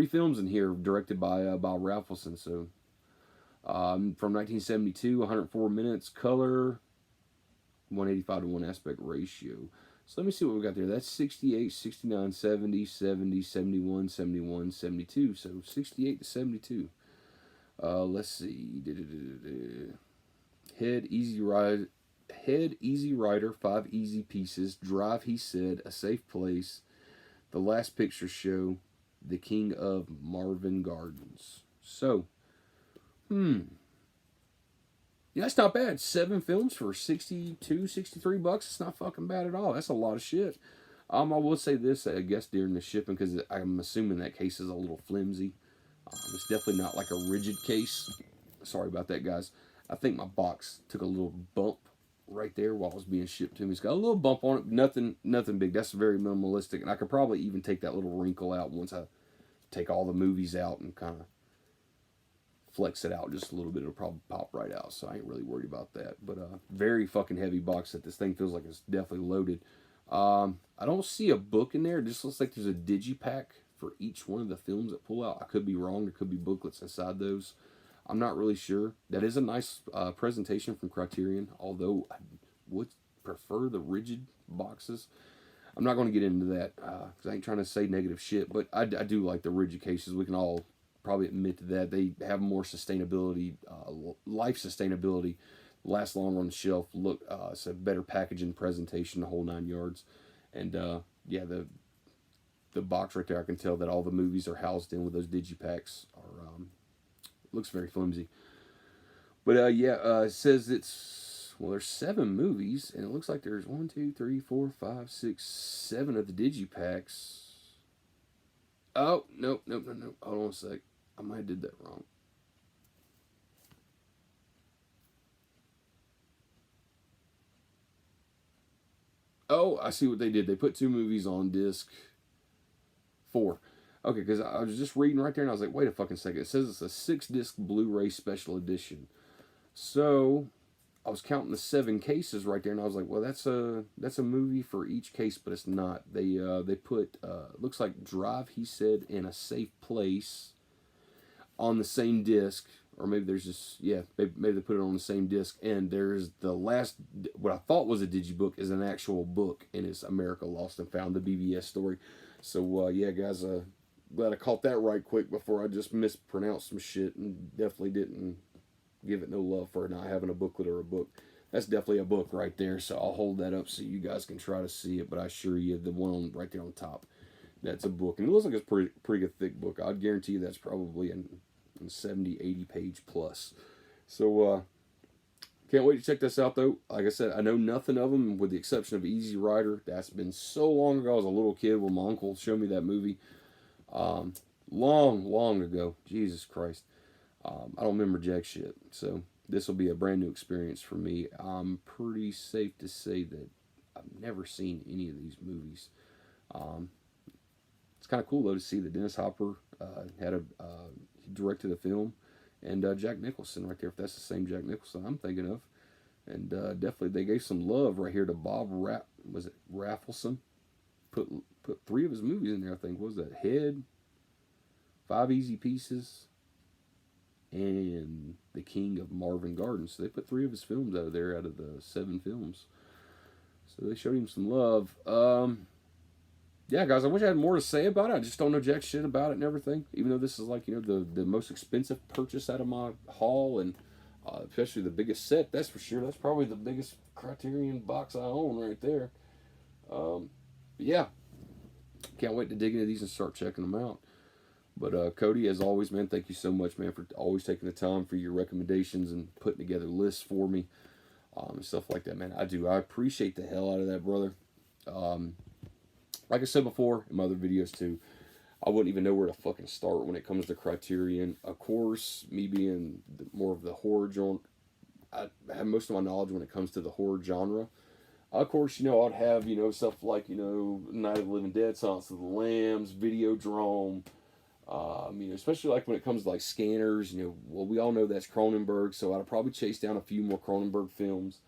films in here directed by Bob Rafelson. So from 1972, 104 minutes, color, 185 to 1 aspect ratio. So let me see what we got there. That's 68, 69, 70, 70, 71, 71, 72. So 68 to 72. Let's see. Head Easy Ride. Head Easy Rider, 5 easy pieces. Drive, he said, A Safe Place. The Last Picture Show. The King of Marvin Gardens. So, yeah, that's not bad. 7 films for 62, 63 bucks. It's not fucking bad at all. That's a lot of shit. I will say this, I guess, during the shipping, because I'm assuming that case is a little flimsy. It's definitely not like a rigid case. Sorry about that, guys. I think my box took a little bump right there while it was being shipped to me. It's got a little bump on it. Nothing big. That's very minimalistic. And I could probably even take that little wrinkle out once I take all the movies out and kind of flex it out just a little bit. It'll probably pop right out. So I ain't really worried about that. But very fucking heavy box set. This thing feels like it's definitely loaded. I don't see a book in there. It just looks like there's a digipack for each one of the films that pull out. I could be wrong. There could be booklets inside those. I'm not really sure. That is a nice presentation from Criterion, although I would prefer the rigid boxes. I'm not going to get into that because I ain't trying to say negative shit, but I do like the rigid cases. We can all probably admit to that. They have more sustainability, life sustainability, last longer on the shelf. Look, it's a better packaging, presentation, the whole 9 yards. And yeah, the box right there, I can tell that all the movies are housed in with those digipacks. Looks very flimsy. But yeah, it says there's 7 movies, and it looks like there's 1, 2, 3, 4, 5, 6, 7 of the digipacks. Oh, no. Hold on a sec. I might have did that wrong. Oh, I see what they did. They put 2 movies on disc 4. Okay, because I was just reading right there, and I was like, wait a fucking second. It says it's a 6-disc Blu-ray special edition. So I was counting the 7 cases right there, and I was like, well, that's a movie for each case, but it's not. They put looks like Drive, he said, in A Safe Place on the same disc, or maybe there's just maybe they put it on the same disc, and there's the last, what I thought was a digibook is an actual book, and it's America Lost and Found, the BBS story. So yeah, guys, glad I caught that right quick before I just mispronounced some shit and definitely didn't give it no love for not having a booklet or a book. That's definitely a book right there, so I'll hold that up so you guys can try to see it, but I assure you the one right there on top, that's a book. And it looks like it's pretty good thick book. I'd guarantee you that's probably a 70, 80 page plus. So can't wait to check this out though. Like I said, I know nothing of them with the exception of Easy Rider. That's been so long ago. I was a little kid when my uncle showed me that movie. Long ago. Jesus Christ. I don't remember jack shit. So this will be a brand new experience for me. I'm pretty safe to say that I've never seen any of these movies. It's kind of cool though to see that Dennis Hopper he directed a film, and Jack Nicholson right there. If that's the same Jack Nicholson I'm thinking of, and definitely they gave some love right here to Bob Raffleson. Put 3 of his movies in there. I think, what was that, Head, 5 Easy Pieces, and The King of Marvin Gardens. So they put 3 of his films out of there out of the 7 films. So they showed him some love. Yeah, guys, I wish I had more to say about it. I just don't know jack shit about it and everything. Even though this is like, the most expensive purchase out of my haul, and especially the biggest set, that's for sure. That's probably the biggest Criterion box I own right there. Yeah, can't wait to dig into these and start checking them out. But Cody, as always, man, thank you so much, man, for always taking the time for your recommendations and putting together lists for me, and stuff like that, man. I appreciate the hell out of that, brother. Like I said before in my other videos too, I wouldn't even know where to fucking start when it comes to Criterion. Of course, me being more of the horror genre, I have most of my knowledge when it comes to the horror genre. Of course, I'd have, stuff like, Night of the Living Dead, Silence of the Lambs, Videodrome, especially like when it comes to like scanners, well, we all know that's Cronenberg, so I'd probably chase down a few more Cronenberg films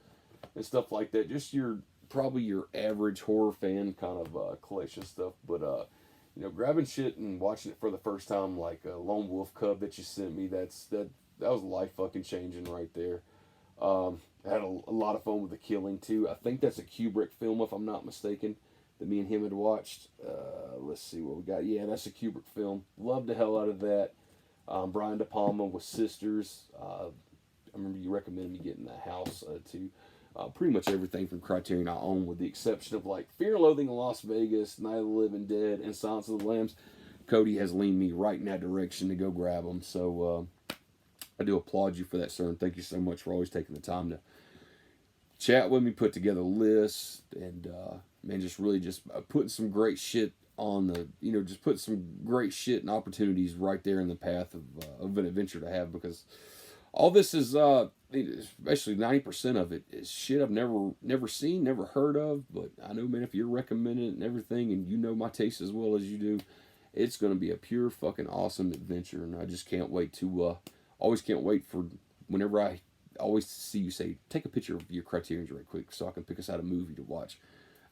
and stuff like that. Just probably your average horror fan kind of collection stuff, but grabbing shit and watching it for the first time, like Lone Wolf Cub that you sent me, that was life fucking changing right there. I had a lot of fun with The Killing too. I think that's a Kubrick film if I'm not mistaken, that me and him had watched. Let's see what we got. Yeah, that's a Kubrick film. Loved the hell out of that. Brian De Palma with Sisters. I remember you recommended me getting that house too. Pretty much everything from Criterion I own, with the exception of like Fear and Loathing in Las Vegas, Night of the Living Dead, and Silence of the Lambs. Cody has leaned me right in that direction to go grab them. So I do applaud you for that, sir, and thank you so much for always taking the time to chat with me, put together lists, and man, just really just putting some great shit on the, just put some great shit and opportunities right there in the path of an adventure to have, because all this is, especially 90% of it is shit I've never seen, never heard of. But I know, man, if you're recommending it and everything, and you know my taste as well as you do, it's going to be a pure fucking awesome adventure. And I just can't wait to, always can't wait for whenever I always see you say, take a picture of your Criterions right quick so I can pick us out a movie to watch.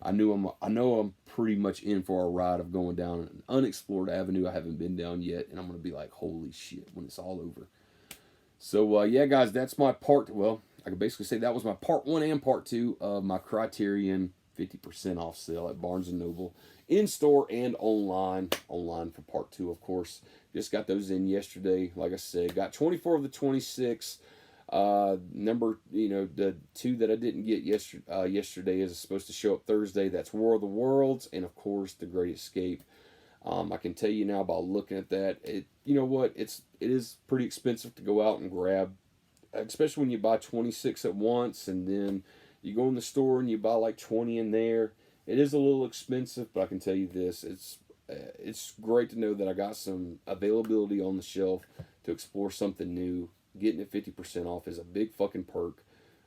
I know I'm pretty much in for a ride of going down an unexplored avenue I haven't been down yet. And I'm going to be like, holy shit, when it's all over. So, yeah, guys, that's my part. Well, I could basically say that was my part 1 and part 2 of my Criterion 50% off sale at Barnes & Noble. In store and online. Online for part 2, of course. Just got those in yesterday. Like I said, got 24 of the 26. Number, the 2 that I didn't get yesterday is supposed to show up Thursday. That's War of the Worlds and, of course, The Great Escape. I can tell you now by looking at that, it is pretty expensive to go out and grab, especially when you buy 26 at once and then you go in the store and you buy like 20 in there. It is a little expensive, but I can tell you this, it's great to know that I got some availability on the shelf to explore something new. Getting it 50% off is a big fucking perk.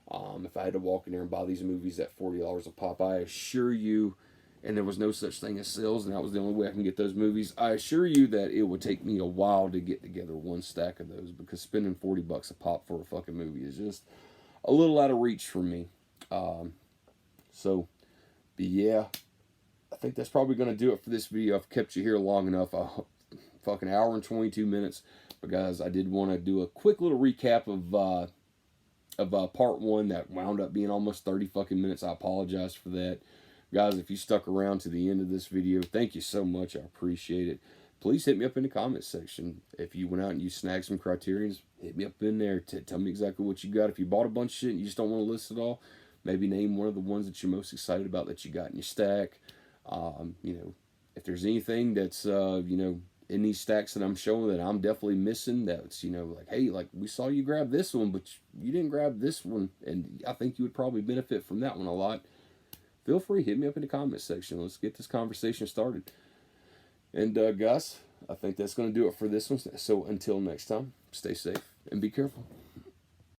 If I had to walk in there and buy these movies at $40 a pop, I assure you, and there was no such thing as sales, and that was the only way I can get those movies, I assure you that it would take me a while to get together one stack of those, because spending $40 a pop for a fucking movie is just a little out of reach for me. But yeah, I think that's probably going to do it for this video. I've kept you here long enough, fucking hour and 22 minutes, but guys, I did want to do a quick little recap of part 1 that wound up being almost 30 fucking minutes. I apologize for that. Guys, if you stuck around to the end of this video, thank you so much. I appreciate it. Please hit me up in the comments section. If you went out and you snagged some Criterions, hit me up in there. Tell me exactly what you got. If you bought a bunch of shit and you just don't want to list it all, maybe name one of the ones that you're most excited about that you got in your stack. If there's anything that's, in these stacks that I'm showing that I'm definitely missing, that's, like, hey, like, we saw you grab this one, but you didn't grab this one, and I think you would probably benefit from that one a lot. Feel free, hit me up in the comments section. Let's get this conversation started. And, guys, I think that's going to do it for this one. So until next time, stay safe and be careful.